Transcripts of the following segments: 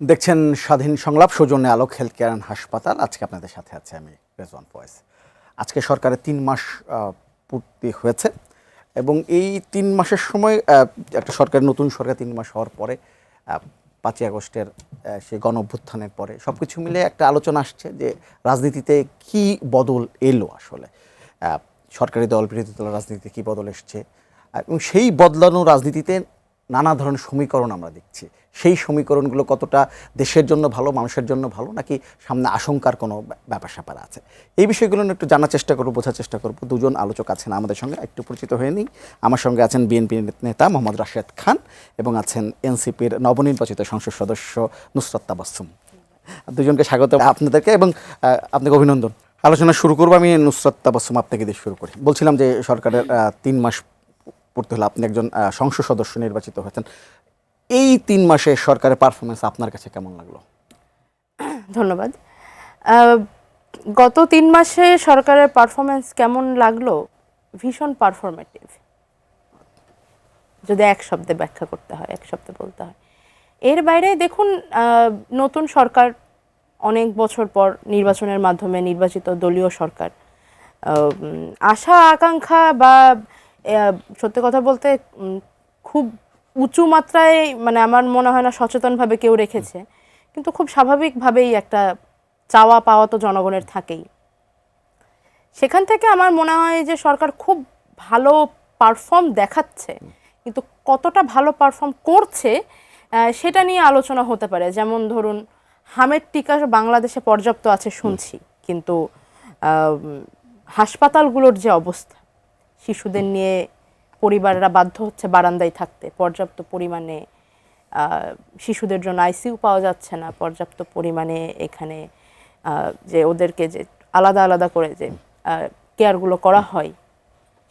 দেখছেন স্বাধীন সংলাপ, সৌজন্যে আলোক হেলথ কেয়ার অ্যান্ড হাসপাতাল। আজকে আপনাদের সাথে আছে আমি রেজওয়ান ফয়েজ। আজকে সরকারের ৩ মাস পূর্তি হয়েছে এবং এই ৩ মাসের সময় একটা নতুন সরকার ৩ মাস হওয়ার পরে ৫ই আগস্টের সেই গণ অভ্যুত্থানের পরে সব কিছু মিলে একটা আলোচনা আসছে যে রাজনীতিতে কি বদল এলো আসলে, সরকারি দল বিরোধী দল রাজনীতিতে কী বদল এসছে এবং সেই বদলানো রাজনীতিতে নানা ধরনের সমীকরণ আমরা দেখছি। সেই সমীকরণগুলো কতটা দেশের জন্য ভালো, মানুষের জন্য ভালো, নাকি সামনে আশঙ্কার কোনো ব্যাপার স্যাপার আছে, এই বিষয়গুলো একটু জানার চেষ্টা করবো, বোঝার চেষ্টা করবো। দুজন আলোচক আছেন আমাদের সঙ্গে, একটু পরিচিত হয়ে নিই। আমার সঙ্গে আছেন বিএনপি নেতা মোহাম্মদ রাশেদ খান এবং আছেন এনসিপির নবনির্বাচিত সংসদ সদস্য নুসরাত তাবাসসুম। দুজনকে স্বাগত আপনাদেরকে এবং আপনাকে অভিনন্দন। আলোচনা শুরু করবো, আমি নুসরাত তাবাসসুম আপনাকে দিয়ে শুরু করি। বলছিলাম যে সরকারের ৩ মাস পড়তে হলো, আপনি একজন সংসদ সদস্য নির্বাচিত হয়েছেন। এই ৩ মাসে সরকারের পারফরমেন্স আপনার কাছে কেমন লাগলো? ধন্যবাদ। গত ৩ মাসে সরকারের পারফরমেন্স কেমন লাগলো? ভীষণ পারফরমেটিভ, যদি এক শব্দে ব্যাখ্যা করতে হয়, এক শব্দে বলতে হয়। এর বাইরে দেখুন, নতুন সরকার, অনেক বছর পর নির্বাচনের মাধ্যমে নির্বাচিত দলীয় সরকার, আশা আকাঙ্ক্ষা বা সত্যি কথা বলতে খুব উঁচু মাত্রায়, মানে আমার মনে হয় না সচেতনভাবে কেউ রেখেছে, কিন্তু খুব স্বাভাবিকভাবেই একটা চাওয়া পাওয়া তো জনগণের থাকেই। সেখান থেকে আমার মনে হয় যে সরকার খুব ভালো পারফর্ম দেখাচ্ছে, কিন্তু কতটা ভালো পারফর্ম করছে সেটা নিয়ে আলোচনা হতে পারে। যেমন ধরুন, হামের টিকা বাংলাদেশে পর্যাপ্ত আছে শুনছি, কিন্তু হাসপাতালগুলোর যে অবস্থা, শিশুদের নিয়ে পরিবাররা বাধ্য হচ্ছে বারান্দায় থাকতে, পর্যাপ্ত পরিমাণে শিশুদের জন্য আইসিইউ পাওয়া যাচ্ছে না, পর্যাপ্ত পরিমাণে এখানে যে ওদেরকে যে আলাদা আলাদা করে যে কেয়ারগুলো করা হয়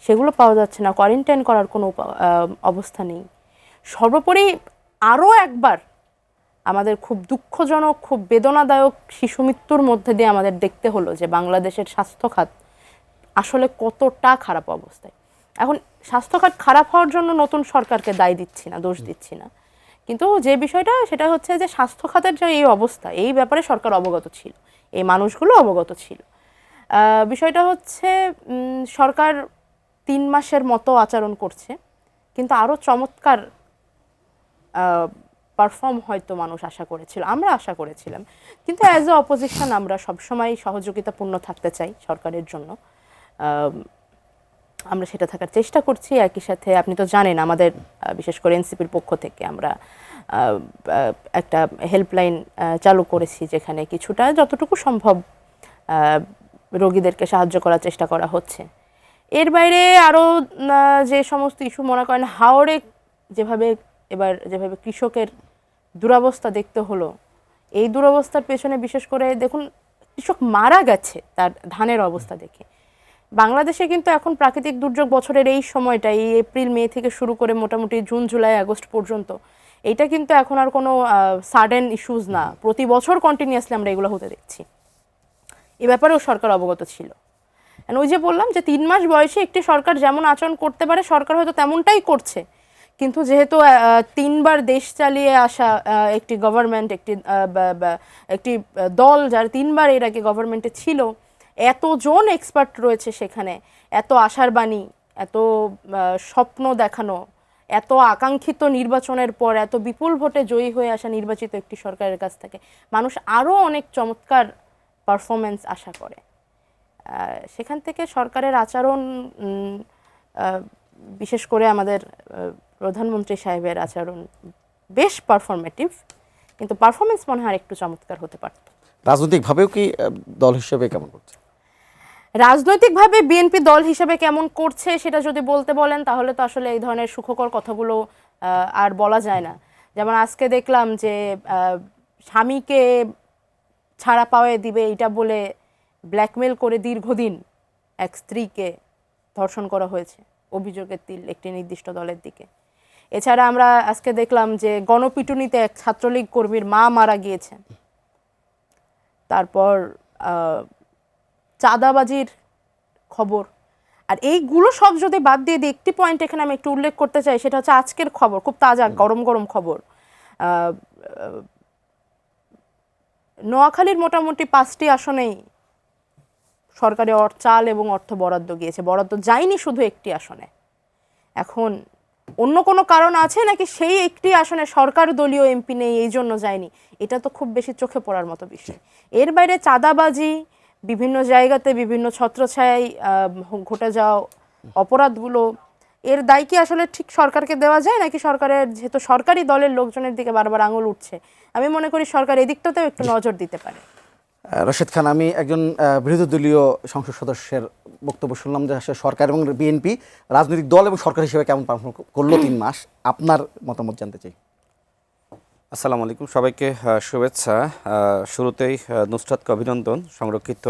সেগুলো পাওয়া যাচ্ছে না, কোয়ারেন্টাইন করার কোনো অবস্থা নেই। সর্বোপরি আরও একবার আমাদের খুব দুঃখজনক, খুব বেদনাদায়ক শিশু মৃত্যুর মধ্যে দিয়ে আমাদের দেখতে হলো যে বাংলাদেশের স্বাস্থ্যখাত আসলে কতটা খারাপ অবস্থায়। এখন স্বাস্থ্যখাত খারাপ হওয়ার জন্য নতুন সরকারকে দায় দিচ্ছি না, দোষ দিচ্ছি না, কিন্তু যে বিষয়টা সেটা হচ্ছে যে স্বাস্থ্যখাতের যে এই অবস্থা, এই ব্যাপারে সরকার অবগত ছিল, এই মানুষগুলো অবগত ছিল। বিষয়টা হচ্ছে সরকার ৩ মাসের মতো আচরণ করছে, কিন্তু আরও চমৎকার পারফর্ম হয়তো মানুষ আশা করেছিল, আমরা আশা করেছিলাম। কিন্তু অ্যাজ এ অপোজিশন আমরা সবসময় সহযোগিতাপূর্ণ থাকতে চাই সরকারের জন্য, আমরা সেটা থাকার চেষ্টা করছি। একই সাথে আপনি তো জানেন আমাদের বিশেষ করে এনসিপির পক্ষ থেকে আমরা একটা হেল্পলাইন চালু করেছি, যেখানে কিছুটা যতটুকু সম্ভব রোগীদেরকে সাহায্য করার চেষ্টা করা হচ্ছে। এর বাইরে আরও যে সমস্ত ইস্যু, মনে করেন হাওড়ে যেভাবে কৃষকের দুরবস্থা দেখতে হলো, এই দুরবস্থার পেছনে বিশেষ করে দেখুন, কৃষক মারা গেছে তার ধানের অবস্থা দেখে। বাংলাদেশে কিন্তু এখন প্রাকৃতিক দুর্যোগ বছরের এই সময়টা, এই এপ্রিল মে থেকে শুরু করে মোটামুটি জুন জুলাই আগস্ট পর্যন্ত, এইটা কিন্তু এখন আর কোনো সাডেন ইস্যুজ না, প্রতি বছর কন্টিনিউয়াসলি আমরা এগুলো হতে দেখছি। এ ব্যাপারেও সরকার অবগত ছিল। ওই যে বললাম যে ৩ মাস বয়সে একটি সরকার যেমন আচরণ করতে পারে, সরকার হয়তো তেমনটাই করছে, কিন্তু যেহেতু ৩ বার দেশ চালিয়ে আসা একটি গভর্নমেন্ট, একটি দল যার ৩ বার এর আগে গভর্নমেন্টে ছিল, এতজন এক্সপার্ট রয়েছে সেখানে, এত আশার বাণী, এত স্বপ্ন দেখানো, এত আকাঙ্ক্ষিত নির্বাচনের পর এত বিপুল ভোটে জয়ী হয়ে আসা নির্বাচিত একটি সরকারের কাছ থেকে মানুষ আরও অনেক চমৎকার পারফরমেন্স আশা করে। সেখান থেকে সরকারের আচরণ, বিশেষ করে আমাদের প্রধানমন্ত্রী সাহেবের আচরণ বেশ পারফরমেটিভ, কিন্তু পারফরমেন্স মনে হয় একটু চমৎকার হতে পারত। রাজনৈতিকভাবেও কি দল হিসেবে কেমন করছে? রাজনৈতিকভাবে বিএনপি দল হিসেবে কেমন করছে সেটা যদি বলতে বলেন, তাহলে তো আসলে এই ধরনের সুখকর কথাগুলো আর বলা যায় না। যেমন আজকে দেখলাম যে স্বামীকে ছাড়া পাওয়ায় দিবে এটা বলে ব্ল্যাকমেল করে দীর্ঘদিন এক স্ত্রীকে ধর্ষণ করা হয়েছে, অভিযোগের তিল একটি নির্দিষ্ট দলের দিকে। এছাড়া আমরা আজকে দেখলাম যে গণপিটুনিতে এক ছাত্রলীগ কর্মীর মা মারা গিয়েছেন। তারপর চাঁদাবাজির খবর। আর এইগুলো সব যদি বাদ দিয়ে দিই, একটি পয়েন্ট এখানে আমি একটু উল্লেখ করতে চাই, সেটা হচ্ছে আজকের খবর, খুব তাজা গরম গরম খবর। নোয়াখালীর মোটামুটি 5টি আসনেই সরকারি চাল এবং অর্থ বরাদ্দ গিয়েছে, বরাদ্দ যায়নি শুধু একটি আসনে। এখন অন্য কোনো কারণ আছে নাকি সেই একটি আসনে সরকার দলীয় এমপি নেই এই জন্য যায়নি, এটা তো খুব বেশি চোখে পড়ার মতো বিষয়। এর বাইরে চাঁদাবাজি, বিভিন্ন জায়গাতে বিভিন্ন ছত্রছায়ায় ঘটে যাওয়া অপরাধগুলো, এর দায় কি আসলে ঠিক সরকারকে দেওয়া যায় নাকি সরকারের, যেহেতু সরকারি দলের লোকজনের দিকে বারবার আঙুল উঠছে, আমি মনে করি সরকার এদিকটাতেও একটু নজর দিতে পারে। রশিদ খান, আমি একজন বিরোধী দলীয় সংসদ সদস্যের বক্তব্য শুনলাম যে আসলে সরকার এবং বিএনপি রাজনৈতিক দল এবং সরকার হিসেবে কেমন পারফর্ম করলো 3 মাস, আপনার মতামত জানতে চাই। আসসালামু আলাইকুম, সবাইকে শুভেচ্ছা। শুরুতেই নুসরাতকে অভিনন্দন, সংরক্ষিত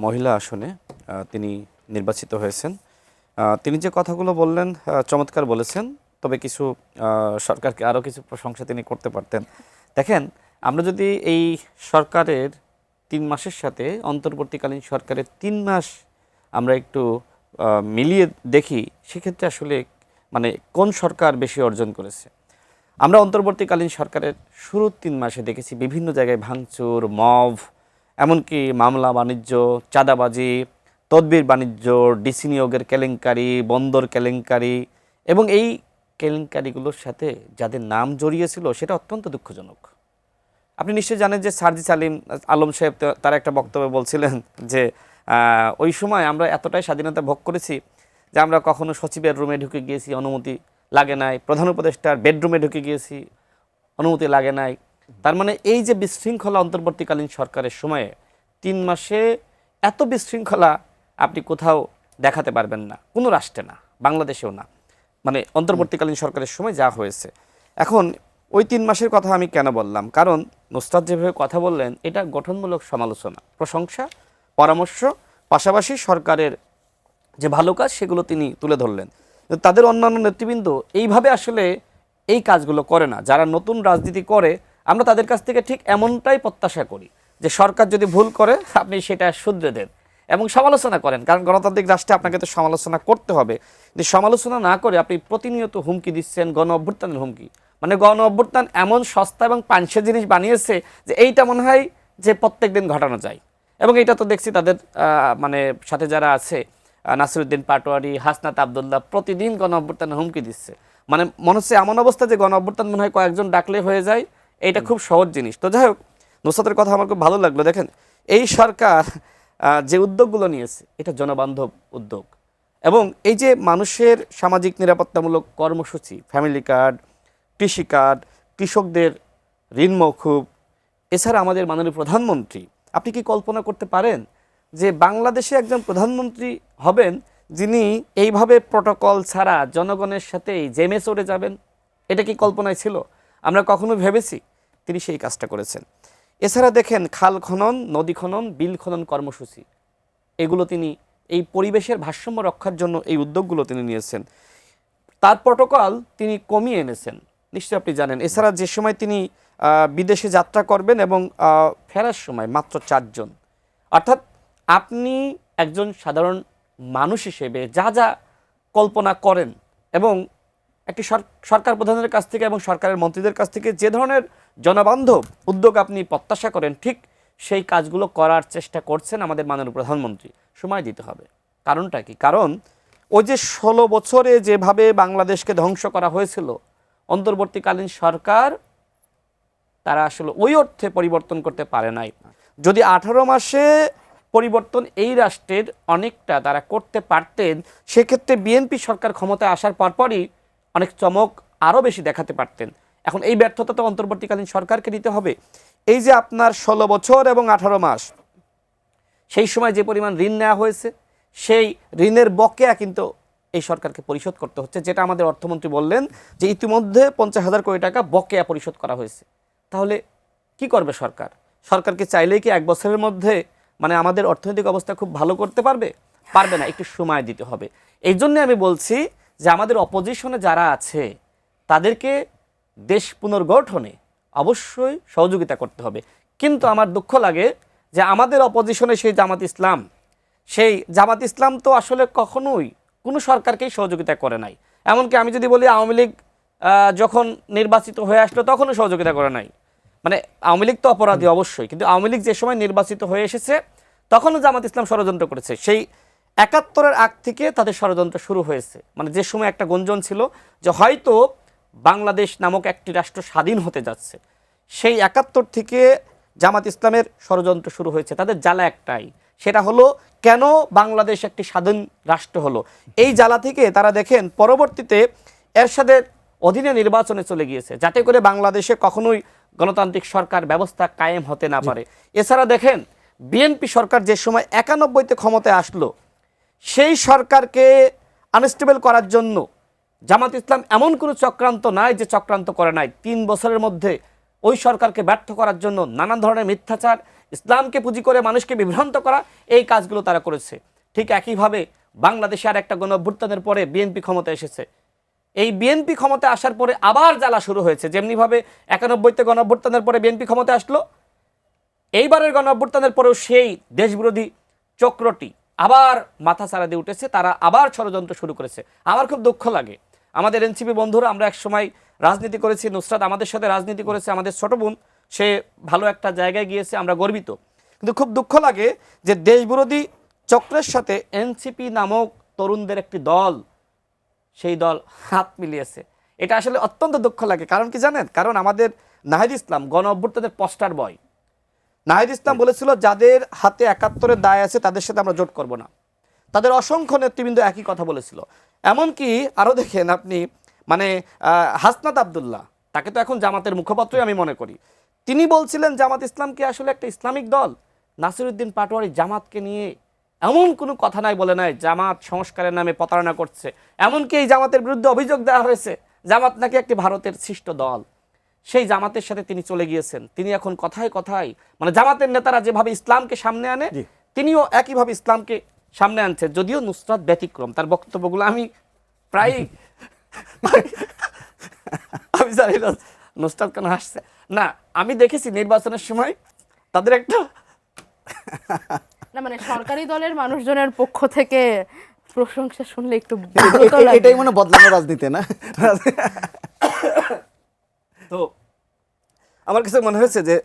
মহিলা আসনে তিনি নির্বাচিত হয়েছেন। তিনি যে কথাগুলো বললেন চমৎকার বলেছেন, তবে কিছু সরকারকে আরও কিছু প্রশংসা তিনি করতে পারতেন। দেখেন, আমরা যদি এই সরকারের 3 মাসের সাথে অন্তর্বর্তীকালীন সরকারের 3 মাস আমরা একটু মিলিয়ে দেখি, সেক্ষেত্রে আসলে মানে কোন সরকার বেশি অর্জন করেছে। আমরা অন্তর্বর্তীকালীন সরকারের শুরুর 3 মাসে দেখেছি বিভিন্ন জায়গায় ভাঙচুর, মব, এমনকি মামলা বাণিজ্য, চাঁদাবাজি, তদবির বাণিজ্য, ডিসি নিয়োগের কেলেঙ্কারি, বন্দর কেলেঙ্কারি, এবং এই কেলেঙ্কারিগুলোর সাথে যাদের নাম জড়িয়েছিল সেটা অত্যন্ত দুঃখজনক। আপনি নিশ্চয়ই জানেন যে সার্জিস আলম সাহেব তার একটা বক্তব্যে বলছিলেন যে ওই সময় আমরা এতটাই স্বাধীনতা ভোগ করেছি যে আমরা কখনো সচিবের রুমে ঢুকে গিয়েছি, অনুমতি লাগে নাই, প্রধান উপদেষ্টার বেডরুমে ঢুকে গিয়েছি, অনুমতি লাগে নাই। তার মানে এই যে বিশৃঙ্খলা অন্তর্বর্তীকালীন সরকারের সময়ে 3 মাসে এত বিশৃঙ্খলা আপনি কোথাও দেখাতে পারবেন না, কোনো রাষ্ট্রে না, বাংলাদেশেও না, মানে অন্তর্বর্তীকালীন সরকারের সময় যা হয়েছে। এখন ওই 3 মাসের কথা আমি কেন বললাম, কারণ নুসরাত যেভাবে কথা বললেন এটা গঠনমূলক সমালোচনা, প্রশংসা, পরামর্শ, পাশাপাশি সরকারের যে ভালো কাজ সেগুলো তিনি তুলে ধরলেন। তাদের অন্যান্য নেতৃবৃন্দ এইভাবে আসলে এই কাজগুলো করে না। যারা নতুন রাজনীতি করে আমরা তাদের কাছ থেকে ঠিক এমনটাই প্রত্যাশা করি যে সরকার যদি ভুল করে আপনি সেটা শুধরে দেন এবং সমালোচনা করেন, কারণ গণতান্ত্রিক রাষ্ট্রে আপনাকে তো সমালোচনা করতে হবে। কিন্তু সমালোচনা না করে আপনি প্রতিনিয়ত হুমকি দিচ্ছেন, গণ অভ্যুত্থানের হুমকি। মানে গণ অভ্যুত্থান এমন সস্তা এবং পাঞ্চের জিনিস বানিয়েছে যে এইটা মনে হয় যে প্রত্যেক দিন ঘটানো যায়, এবং এটা তো দেখছি তাদের মানে সাথে যারা আছে, নাসিরউদ্দিন পাটোয়ারি, হাসনাত আবদুল্লাহ প্রতিদিন গণ অভ্যুত্থানের হুমকি দিচ্ছে। মানে মনে হচ্ছে এমন অবস্থা যে গণ অভ্যুত্থান মনে হয় কয়েকজন ডাকলে হয়ে যায়, এইটা খুব সহজ জিনিস। তো যাই হোক, নুসরাতের কথা আমার খুব ভালো লাগলো। দেখেন, এই সরকার যে উদ্যোগগুলো নিয়েছে এটা জনবান্ধব উদ্যোগ, এবং এই যে মানুষের সামাজিক নিরাপত্তামূলক কর্মসূচি, ফ্যামিলি কার্ড, কৃষি কার্ড, কৃষকদের ঋণ মওকুফ, এছাড়া আমাদের মাননীয় প্রধানমন্ত্রী, আপনি কি কল্পনা করতে পারেন যে বাংলাদেশে একজন প্রধানমন্ত্রী হবেন যিনি এইভাবে প্রটোকল ছাড়া জনগণের সাথেই জেমে চড়ে যাবেন? এটা কি কল্পনায় ছিল? আমরা কখনো ভেবেছি? তিনি সেই কাজটা করেছেন। এছাড়া দেখেন, খাল খনন, নদী খনন, বিল খনন কর্মসূচি, এগুলো তিনি এই পরিবেশের ভারসাম্য রক্ষার জন্য এই উদ্যোগগুলো তিনি নিয়েছেন। তার প্রটোকল তিনি কমিয়ে এনেছেন, নিশ্চয়ই আপনি জানেন। এছাড়া যে সময় তিনি বিদেশে যাত্রা করবেন এবং ফেরার সময় মাত্র 4 জন, অর্থাৎ আপনি একজন সাধারণ মানুষ হিসেবে যা যা কল্পনা করেন এবং একটি সরকার প্রধানের কাছ থেকে এবং সরকারের মন্ত্রীদের কাছ থেকে যে ধরনের জনবান্ধব উদ্যোগ আপনি প্রত্যাশা করেন, ঠিক সেই কাজগুলো করার চেষ্টা করছেন আমাদের মাননীয় প্রধানমন্ত্রী। সময় দিতে হবে। কারণটা কি? কারণ ওই যে 16 বছরে যেভাবে বাংলাদেশকে ধ্বংস করা হয়েছিল, অন্তর্বর্তীকালীন সরকার তারা আসলে ওই অর্থে পরিবর্তন করতে পারে নাই। যদি 18 মাসে পরিবর্তন এই রাষ্ট্রের অনেকটা তারা করতে পারতেন, সেক্ষেত্রে বিএনপি সরকার ক্ষমতায় আসার পরপরই অনেক চমক আরও বেশি দেখাতে পারতেন। এখন এই ব্যর্থতা তো অন্তর্বর্তীকালীন সরকারকে নিতে হবে। এই যে আপনার 16 বছর এবং 18 মাস, সেই সময় যে পরিমাণ ঋণ নেওয়া হয়েছে, সেই ঋণের বকেয়া কিন্তু এই সরকারকে পরিশোধ করতে হচ্ছে, যেটা আমাদের অর্থমন্ত্রী বললেন যে ইতিমধ্যে 50,000 কোটি টাকা বকেয়া পরিশোধ করা হয়েছে। তাহলে কি করবে সরকার? সরকারকে চাইলেই কি 1 বছরের মধ্যে মানে আমাদের অর্থনৈতিক অবস্থা খুব ভালো করতে পারবে? পারবে না, একটু সময় দিতে হবে। এই জন্য আমি বলছি যে আমাদের অপোজিশনে যারা আছে তাদেরকে দেশ পুনর্গঠনে অবশ্যই সহযোগিতা করতে হবে। কিন্তু আমার দুঃখ লাগে যে আমাদের অপোজিশনে সেই জামাত ইসলাম তো আসলে কখনোই কোনো সরকারকেই সহযোগিতা করে নাই। এমনকি আমি যদি বলি, আওয়ামী লীগ যখন নির্বাচিত হয়ে আসলো তখনও সহযোগিতা করে নাই। মানে আওয়ামী লীগ তো অপরাধী অবশ্যই, কিন্তু আওয়ামী লীগ যে সময় নির্বাচিত হয়ে এসেছে তখনও জামাত ইসলাম ষড়যন্ত্র করেছে। সেই ৭১-এর আগ থেকে তাদের ষড়যন্ত্র শুরু হয়েছে। মানে যে সময় একটা গুঞ্জন ছিল যে হয়তো বাংলাদেশ নামক একটি রাষ্ট্র স্বাধীন হতে যাচ্ছে, সেই ৭১ থেকে জামাত ইসলামের ষড়যন্ত্র শুরু হয়েছে। তাদের জ্বালা একটাই, সেটা হলো কেন বাংলাদেশ একটি স্বাধীন রাষ্ট্র হলো। এই জ্বালা থেকে তারা দেখেন পরবর্তীতে এরশাদের অধীনে নির্বাচনে চলে গিয়েছে, যাতে করে বাংলাদেশে কখনোই গণতান্ত্রিক সরকার ব্যবস্থা কায়েম হতে না পারে। এছাড়া দেখেন বিএনপি সরকার যে সময় ৯১-তে ক্ষমতায় আসলো, সেই সরকারকে আনস্টেবল করার জন্য জামাত ইসলাম এমন কোনো চক্রান্ত নাই যে চক্রান্ত করে নাই। ৩ বছরের মধ্যে ওই সরকারকে ব্যর্থ করার জন্য নানান ধরনের মিথ্যাচার, ইসলামকে পুঁজি করে মানুষকে বিভ্রান্ত করা, এই কাজগুলো তারা করেছে। ঠিক একইভাবে বাংলাদেশে আর একটা গণঅভ্যুত্থানের পরে বিএনপি ক্ষমতা এসেছে। এই বিএনপি ক্ষমতায় আসার পরে আবার জ্বালা শুরু হয়েছে। যেমনিভাবে ৯১-তে গণঅভ্যুত্থানের পরে বিএনপি ক্ষমতায় আসলো, এইবারের গণঅভ্যুত্থানের পরেও সেই দেশবিরোধী চক্রটি আবার মাথা চারা দিয়ে উঠেছে, তারা আবার ষড়যন্ত্র শুরু করেছে। আমার খুব দুঃখ লাগে, আমাদের এনসিপি বন্ধুরা, আমরা এক সময় রাজনীতি করেছি, নুসরাত আমাদের সাথে রাজনীতি করেছে, আমাদের ছোট বোন, সে ভালো একটা জায়গায় গিয়েছে, আমরা গর্বিত। কিন্তু খুব দুঃখ লাগে যে দেশবিরোধী চক্রের সাথে এনসিপি নামক তরুণদের একটি দল, সেই দল হাত মিলিয়েছে। এটা আসলে অত্যন্ত দুঃখ লাগে। কারণ কি জানেন? কারণ আমাদের নাহিদ ইসলাম গণঅভ্যুত্থানের পোস্টার বয়, নাহিদ ইসলাম বলেছিল যাদের হাতে ৭১-এর দায় আছে তাদের সাথে আমরা জোট করব না। তাদের অসংখ্য নেতৃবৃন্দ একই কথা বলেছিল। এমনকি আরও দেখেন আপনি, মানে হাসনাত আবদুল্লাহ, তাকে তো এখন জামাতের মুখপাত্রই আমি মনে করি, তিনি বলছিলেন জামাত ইসলামকে আসলে একটা ইসলামিক দল। নাসিরউদ্দিন পাটোয়ারি জামাতকে নিয়ে এমন কোনো কথা নাই বলে নাই জামাত সংস্কারের নামে প্রতারণা করছে। এমনকি এই জামাতের বিরুদ্ধে অভিযোগ দেওয়া হয়েছে জামাত নাকি একটি ভারতের সৃষ্ট দল। সেই জামাতের সাথে তিনি চলে গিয়েছেন। তিনি এখন কথায় কথায়, মানে জামাতের নেতারা যেভাবে ইসলামকে সামনে আনে, তিনিও একইভাবে ইসলামকে সামনে আনছে। যদিও নুসরাত ব্যতিক্রম, তার বক্তব্যগুলো আমি প্রায় আমি জানি না নুসরাত কেন হাসছে। না, আমি দেখেছি নির্বাচনের সময় তাদের একটা না, মানে সরকারি দলের মানুষজনের পক্ষ থেকে প্রশংসা শুনলে একটু বিব্রত লাগে। এটাই মনে বদলানো রাজনীতি না? তো আমার কাছে মনে হয়েছে যে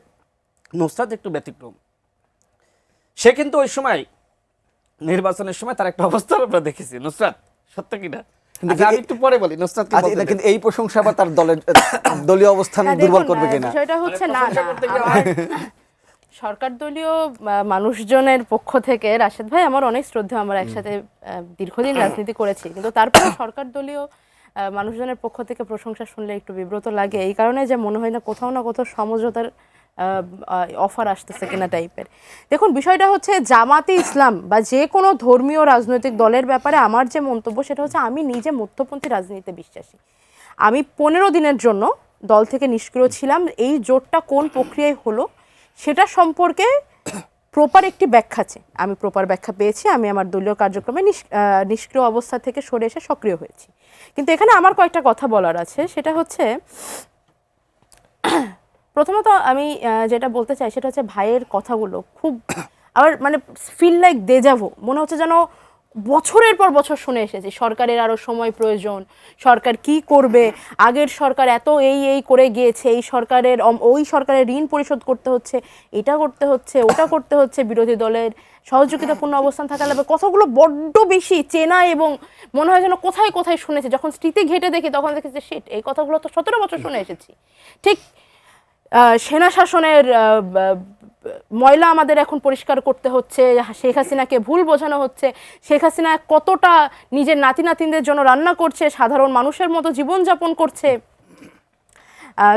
নুসরাত একটু ব্যতিক্রম। সে কিন্তু ওই সময় নির্বাচনের সময় তার একটা অবস্থা আমরা দেখেছি। নুসরাত সত্য কিনা আমি একটু পরে বলি। নুসরাত কিন্তু এই প্রশংসা আবার তার দলের দলীয় অবস্থান দুর্বল করবে কিনা? বিষয়টা হচ্ছে না, সরকার দলীয় মানুষজনের পক্ষ থেকে রাশেদ ভাই আমার অনেক শ্রদ্ধা, আমরা একসাথে দীর্ঘদিন রাজনীতি করেছি, কিন্তু তারপরে সরকার দলীয় মানুষজনের পক্ষ থেকে প্রশংসা শুনলে একটু বিব্রত লাগে। এই কারণে যে মনে হয় না কোথাও না কোথাও সমঝোতার অফার আসতেছে কিনা টাইপের। দেখুন, বিষয়টা হচ্ছে জামাতে ইসলাম বা যে কোনো ধর্মীয় রাজনৈতিক দলের ব্যাপারে আমার যে মন্তব্য সেটা হচ্ছে আমি নিজে মধ্যপন্থী রাজনীতিতে বিশ্বাসী। আমি 15 দিনের জন্য দল থেকে নিষ্ক্রিয় ছিলাম। এই জোটটা কোন প্রক্রিয়ায় হলো সেটা সম্পর্কে প্রপার একটি ব্যাখ্যা আছে, আমি প্রপার ব্যাখ্যা পেয়েছি। আমি আমার দলীয় কার্যক্রমে নিষ্ক্রিয় অবস্থা থেকে সরে এসে সক্রিয় হয়েছি। কিন্তু এখানে আমার কয়েকটা কথা বলার আছে। সেটা হচ্ছে, প্রথমত আমি যেটা বলতে চাই সেটা হচ্ছে ভাইয়ের কথাগুলো খুব আবার মানে ফিল লাইক দেজাভু, মনে হচ্ছে যেন বছরের পর বছর শুনে এসেছি সরকারের আরও সময় প্রয়োজন, সরকার কি করবে, আগের সরকার এত এই করে গিয়েছে, এই সরকারের ওই সরকারের ঋণ পরিশোধ করতে হচ্ছে, এটা করতে হচ্ছে, ওটা করতে হচ্ছে, বিরোধী দলের সহযোগিতাপূর্ণ অবস্থান থাকা লাগবে। কথাগুলো বড্ড বেশি চেনা এবং মনে হয় যেন কোথায় কোথায় শুনেছি। যখন স্মৃতি ঘেটে দেখি তখন দেখেছি শিট, এই কথাগুলো তো 17 বছর শুনে এসেছি। ঠিক সেনা শাসনের ময়লা আমাদের এখন পরিষ্কার করতে হচ্ছে, শেখ হাসিনাকে ভুল বোঝানো হচ্ছে, শেখ হাসিনা কতটা নিজের নাতি নাতিনদের জন্য রান্না করছে, সাধারণ মানুষের মতো জীবনযাপন করছে,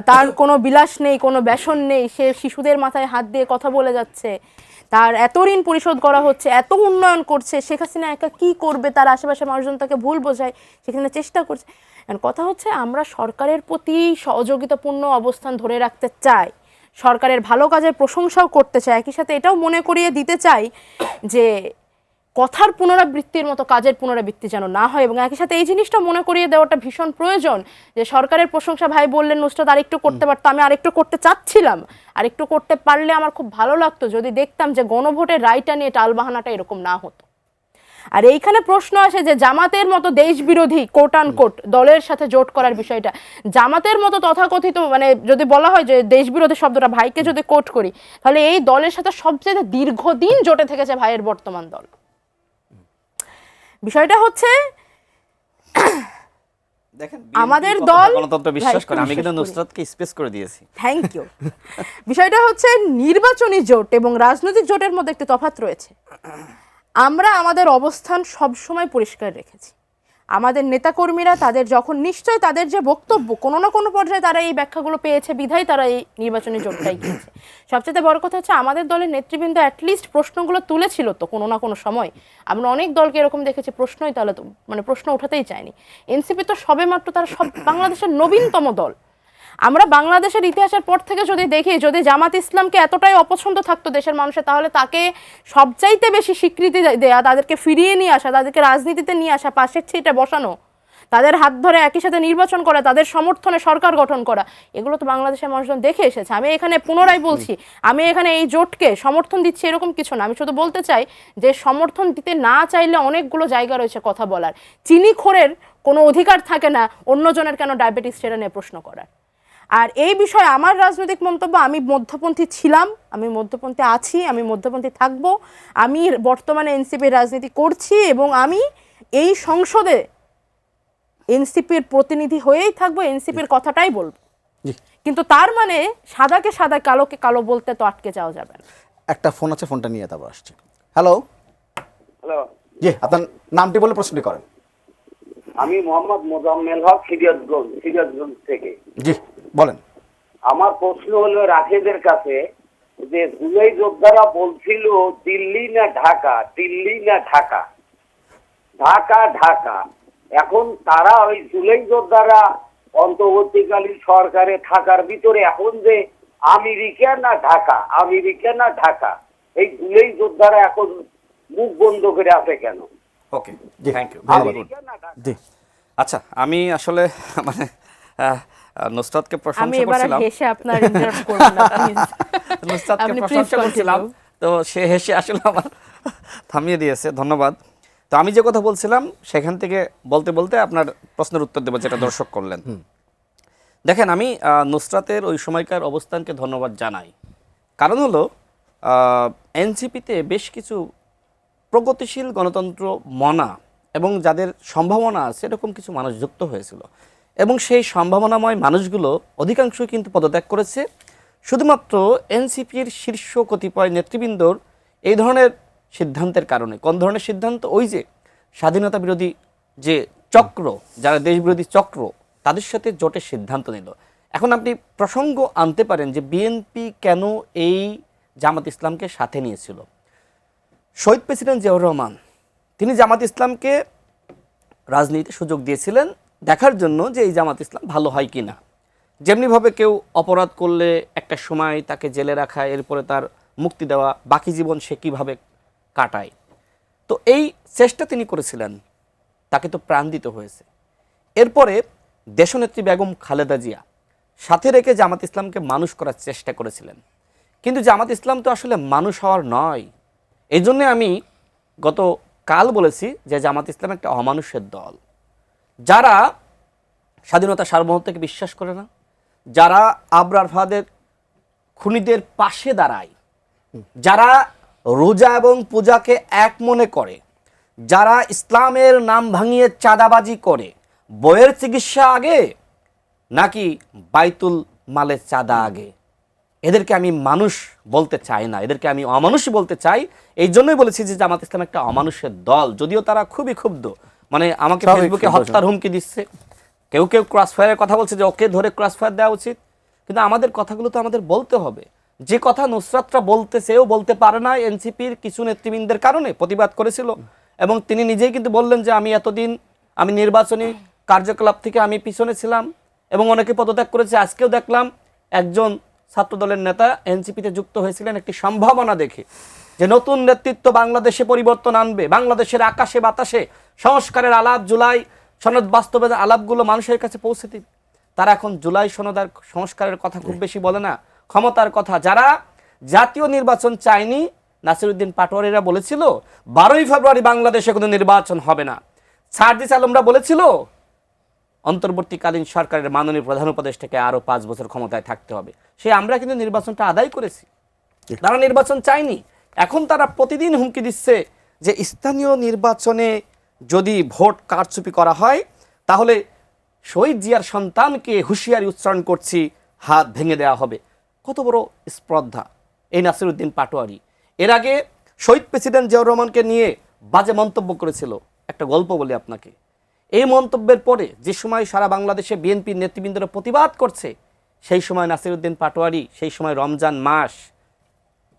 তার কোনো বিলাস নেই, কোনো ব্যসন নেই, সে শিশুদের মাথায় হাত দিয়ে কথা বলে যাচ্ছে, তার এত ঋণ পরিশোধ করা হচ্ছে, এত উন্নয়ন করছে, শেখ হাসিনা একা কী করবে, তার আশেপাশে মানুষজন তাকে ভুল বোঝায়, সেখানে চেষ্টা করছে। কথা হচ্ছে আমরা সরকারের প্রতি সহযোগিতাপূর্ণ অবস্থান ধরে রাখতে চাই, সরকারের ভালো কাজের প্রশংসাও করতে চাই, একই সাথে এটাও মনে করিয়ে দিতে চাই যে কথার পুনরাবৃত্তির মতো কাজের পুনরাবৃত্তি যেন না হয়, এবং একই সাথে এই জিনিসটা মনে করিয়ে দেওয়াটা ভীষণ প্রয়োজন যে সরকারের প্রশংসা ভাই বললেন নুসরাত আরেকটু করতে পারতো, আমি আরেকটু করতে চাচ্ছিলাম, আরেকটু করতে পারলে আমার খুব ভালো লাগতো যদি দেখতাম যে গণভোটের রায়টা নিয়ে টালবাহানাটা এরকম না হতো। আর এইখানে প্রশ্ন আসে যে জামাতের মতো দেশবিরোধী কোট আন কোট দলের সাথে জোট করার বিষয়টা, জামাতের মতো তথাকথিত মানে যদি বলা হয় যে দেশবিরোধী শব্দটা ভাইকে যদি কোট করি, তাহলে এই দলের সাথে সবচেয়ে দীর্ঘদিন জোটে থেকেছে ভাইয়ের বর্তমান দল। বিষয়টা হচ্ছে দেখেন আমাদের দল গণতন্ত্র বিশ্বাস করে, আমি কিন্তু নুসরাতকে স্পেস করে দিয়েছি। Thank you. বিষয়টা হচ্ছে নির্বাচনী জোট এবং রাজনৈতিক জোটের মধ্যে একটি তফাৎ রয়েছে। আমরা আমাদের অবস্থান সবসময় পরিষ্কার রেখেছি। আমাদের নেতাকর্মীরা তাদের যখন নিশ্চয় তাদের যে বক্তব্য কোনো না কোনো পর্যায়ে তারা এই ব্যাখ্যাগুলো পেয়েছে বিধায় তারা এই নির্বাচনী জোটটাই কিনেছে। সবচেয়ে বড় কথা হচ্ছে আমাদের দলের নেতৃবৃন্দ অ্যাটলিস্ট প্রশ্নগুলো তুলেছিল তো কোনো না কোনো সময়। আমরা অনেক দলকে এরকম দেখেছি প্রশ্নই তাহলে তো মানে প্রশ্ন উঠাতেই চায়নি। এনসিপি তো সবেমাত্র তারা সব বাংলাদেশের নবীনতম দল। আমরা বাংলাদেশের ইতিহাসের পর থেকে যদি দেখি, যদি জামাত ইসলামকে এতটাই অপছন্দ থাকতো দেশের মানুষের, তাহলে তাকে সবচাইতে বেশি স্বীকৃতি দেয়া, তাদেরকে ফিরিয়ে নিয়ে আসা, তাদেরকে রাজনীতিতে নিয়ে আসা, পাশের সিটে বসানো, তাদের হাত ধরে একই সাথে নির্বাচন করা, তাদের সমর্থনে সরকার গঠন করা, এগুলো তো বাংলাদেশের মানুষজন দেখে এসেছে। আমি এখানে পুনরায় বলছি, আমি এখানে এই জোটকে সমর্থন দিচ্ছি এরকম কিছু না। আমি শুধু বলতে চাই যে সমর্থন দিতে না চাইলে অনেকগুলো জায়গা রয়েছে কথা বলার। চিনিখোরের কোনো অধিকার থাকে না অন্যজনের কেন ডায়াবেটিস সেটা নিয়ে প্রশ্ন করার। আর এই বিষয়ে আমার রাজনৈতিক মন্তব্য, আমি মধ্যপন্থী ছিলাম, আমি মধ্যপন্থী আছি, আমি মধ্যপন্থী থাকব। আমি বর্তমানে এনসিপির রাজনীতি করছি এবং আমি এই সংসদে এনসিপির প্রতিনিধি হয়েই থাকবো, এনসিপির কথাটাই বলবো। কিন্তু তার মানে সাদাকে সাদা কালোকে কালো বলতে তো আটকে যাওয়া যাবে না। একটা ফোন আছে, ফোনটা নিয়ে তারপর আসছে। হ্যালো। হ্যালো, জি, আপনার নামটি বলে প্রশ্নটি করেন। আমি মোহাম্মদ মোজাম্মেল হক, সিরাজগঞ্জ থেকে। জি বলেন। আমার প্রশ্ন হলো রাশেদের কাছে যে জুলাই যোদ্ধারা বলছিল দিল্লি না ঢাকা, দিল্লি না ঢাকা, ঢাকা ঢাকা। এখন তারা ওই জুলাই যোদ্ধারা অন্তর্বর্তীকালীন সরকারে থাকার ভিতরে এখন যে আমেরিকা না ঢাকা, আমেরিকা না ঢাকা, এই জুলাই যোদ্ধারা এখন মুখ বন্ধ করে আছে কেন? ওকে, জি, থ্যাংক ইউ। আমেরিকা না ঢাকা? জি আচ্ছা, আমি আসলে মানে নুসরাতকে আমি প্রশংসা এবার করছিলাম, হেসে আপনার ইন্টারাপ্ট করব না প্লিজ। নুসরাতকে আপনি please প্রশংসা করছিলাম, continue। তো সে হেসে আসলে আমার থামিয়ে দিয়েছে, ধন্যবাদ। তো আমি যে কথা বলছিলাম সেখান থেকে বলতে বলতে আপনার প্রশ্নের উত্তর দেবো, যেটা দর্শক করলেন। দেখেন, আমি নুসরাতের ওই সময়কার অবস্থানকে ধন্যবাদ জানাই। কারণ হলো এনসিপিতে বেশ কিছু প্রগতিশীল গণতন্ত্র মনা এবং যাদের সম্ভাবনা আছে এরকম কিছু মানুষ যুক্ত হয়েছিল, এবং সেই সম্ভাবনাময় মানুষগুলো অধিকাংশই কিন্তু পদত্যাগ করেছে শুধুমাত্র এনসিপির শীর্ষ কতিপয় নেতৃবৃন্দর এই ধরনের সিদ্ধান্তের কারণে। কোন ধরনের সিদ্ধান্ত? ওই যে স্বাধীনতা বিরোধী যে চক্র, যারা দেশবিরোধী চক্র, তাদের সাথে জোটের সিদ্ধান্ত নিল। এখন আপনি প্রসঙ্গ আনতে পারেন যে বিএনপি কেন এই জামাত ইসলামকে সাথে নিয়েছিল। শহীদ প্রেসিডেন্ট জিয়াউর রহমান তিনি জামাত ইসলামকে রাজনীতিতে সুযোগ দিয়েছিলেন দেখার জন্য যে এই জামাত ইসলাম ভালো হয় কি না। যেমনিভাবে কেউ অপরাধ করলে একটা সময় তাকে জেলে রাখা, এরপরে তার মুক্তি দেওয়া, বাকি জীবন সে কীভাবে কাটায়। তো এই চেষ্টা তিনি করেছিলেন, তাকে তো প্রাণ দিতে হয়েছে। এরপরে দেশনেত্রী বেগম খালেদা জিয়া সাথে রেখে জামাত ইসলামকে মানুষ করার চেষ্টা করেছিলেন, কিন্তু জামাত ইসলাম তো আসলে মানুষ হওয়ার নয়। এই জন্যে আমি গত কাল বলেছি যে জামাত ইসলাম একটা অমানুষের দল, যারা স্বাধীনতা সার্বভৌমত্বকে বিশ্বাস করে না, যারা আবরার ফাদের খুনিদের পাশে দাঁড়ায়, যারা রোজা এবং পূজাকে এক মনে করে, যারা ইসলামের নাম ভাঙিয়ে চাঁদাবাজি করে, বইয়ের চিকিৎসা আগে নাকি বাইতুল মালের চাঁদা আগে, এদেরকে আমি মানুষ বলতে চাই না, এদেরকে আমি অমানুষই বলতে চাই। এই জন্যই বলেছি যে জামাত ইসলাম একটা অমানুষের দল। যদিও তারা খুবই ক্ষুব্ধ, মানে আমাকে ফেসবুকে হত্যার হুমকি দিচ্ছে, কেউ কেউ ক্রস ফায়ারের কথা বলছে যে ওকে ধরে ক্রস ফায়ার দেওয়া উচিত। কিন্তু আমাদের কথাগুলো তো আমাদের বলতে হবে। যে কথা নুসরাতরা বলতেছেও বলতে পারে না, এনসিপির কিছু নেতৃবৃন্দের কারণে প্রতিবাদ করেছিল, এবং তিনি নিজেই কিন্তু বললেন যে আমি এতদিন আমি নির্বাচনী কার্যকলাপ থেকে আমি পিছনে ছিলাম এবং অনেকে পদত্যাগ করেছে। আজকেও দেখলাম একজন ছাত্রদলের নেতা এনসিপিতে যুক্ত হয়েছিলেন একটি সম্ভাবনা দেখে, যে নতুন নেতৃত্ব বাংলাদেশে পরিবর্তন আনবে, বাংলাদেশের আকাশে বাতাসে সংস্কারের আলাপ, জুলাই সনদ বাস্তবায়নের আলাপগুলো মানুষের কাছে পৌঁছে দিবে। তারা এখন জুলাই সনদ আর সংস্কারের কথা খুব বেশি বলে না, ক্ষমতার কথা। যারা জাতীয় নির্বাচন চায়নি নাসিরউদ্দিন পাটোয়ারিরা বলেছিল 12ই ফেব্রুয়ারি বাংলাদেশে কোনো নির্বাচন হবে না। সার্জিস আলমরা বলেছিল অন্তর্বর্তীকালীন সরকারের মাননীয় প্রধান উপদেষ্টাকে আরো 5 বছর ক্ষমতায় থাকতে হবে। আমরা কিন্তু নির্বাচনটা আদায় করেছি, তারা নির্বাচন চায়নি। এখন তারা প্রতিদিন হুমকি দিচ্ছে যে স্থানীয় নির্বাচনে যদি ভোট কারচুপি করা হয় তাহলে শহীদ জিয়ার সন্তানকে হুঁশিয়ারি উচ্চারণ করছি, হাত ভেঙে দেওয়া হবে। কত বড় স্পর্ধা এই নাসিরউদ্দিন পাটোয়ারি। এর আগে শহীদ প্রেসিডেন্ট জিয়াউর রহমানকে নিয়ে বাজে মন্তব্য করেছিল। একটা গল্প বলি আপনাকে। এই মন্তব্যের পরে যে সময় সারা বাংলাদেশে বিএনপির নেতৃবৃন্দরা প্রতিবাদ করছে, সেই সময় নাসিরউদ্দিন পাটোয়ারি, সেই সময় রমজান মাস,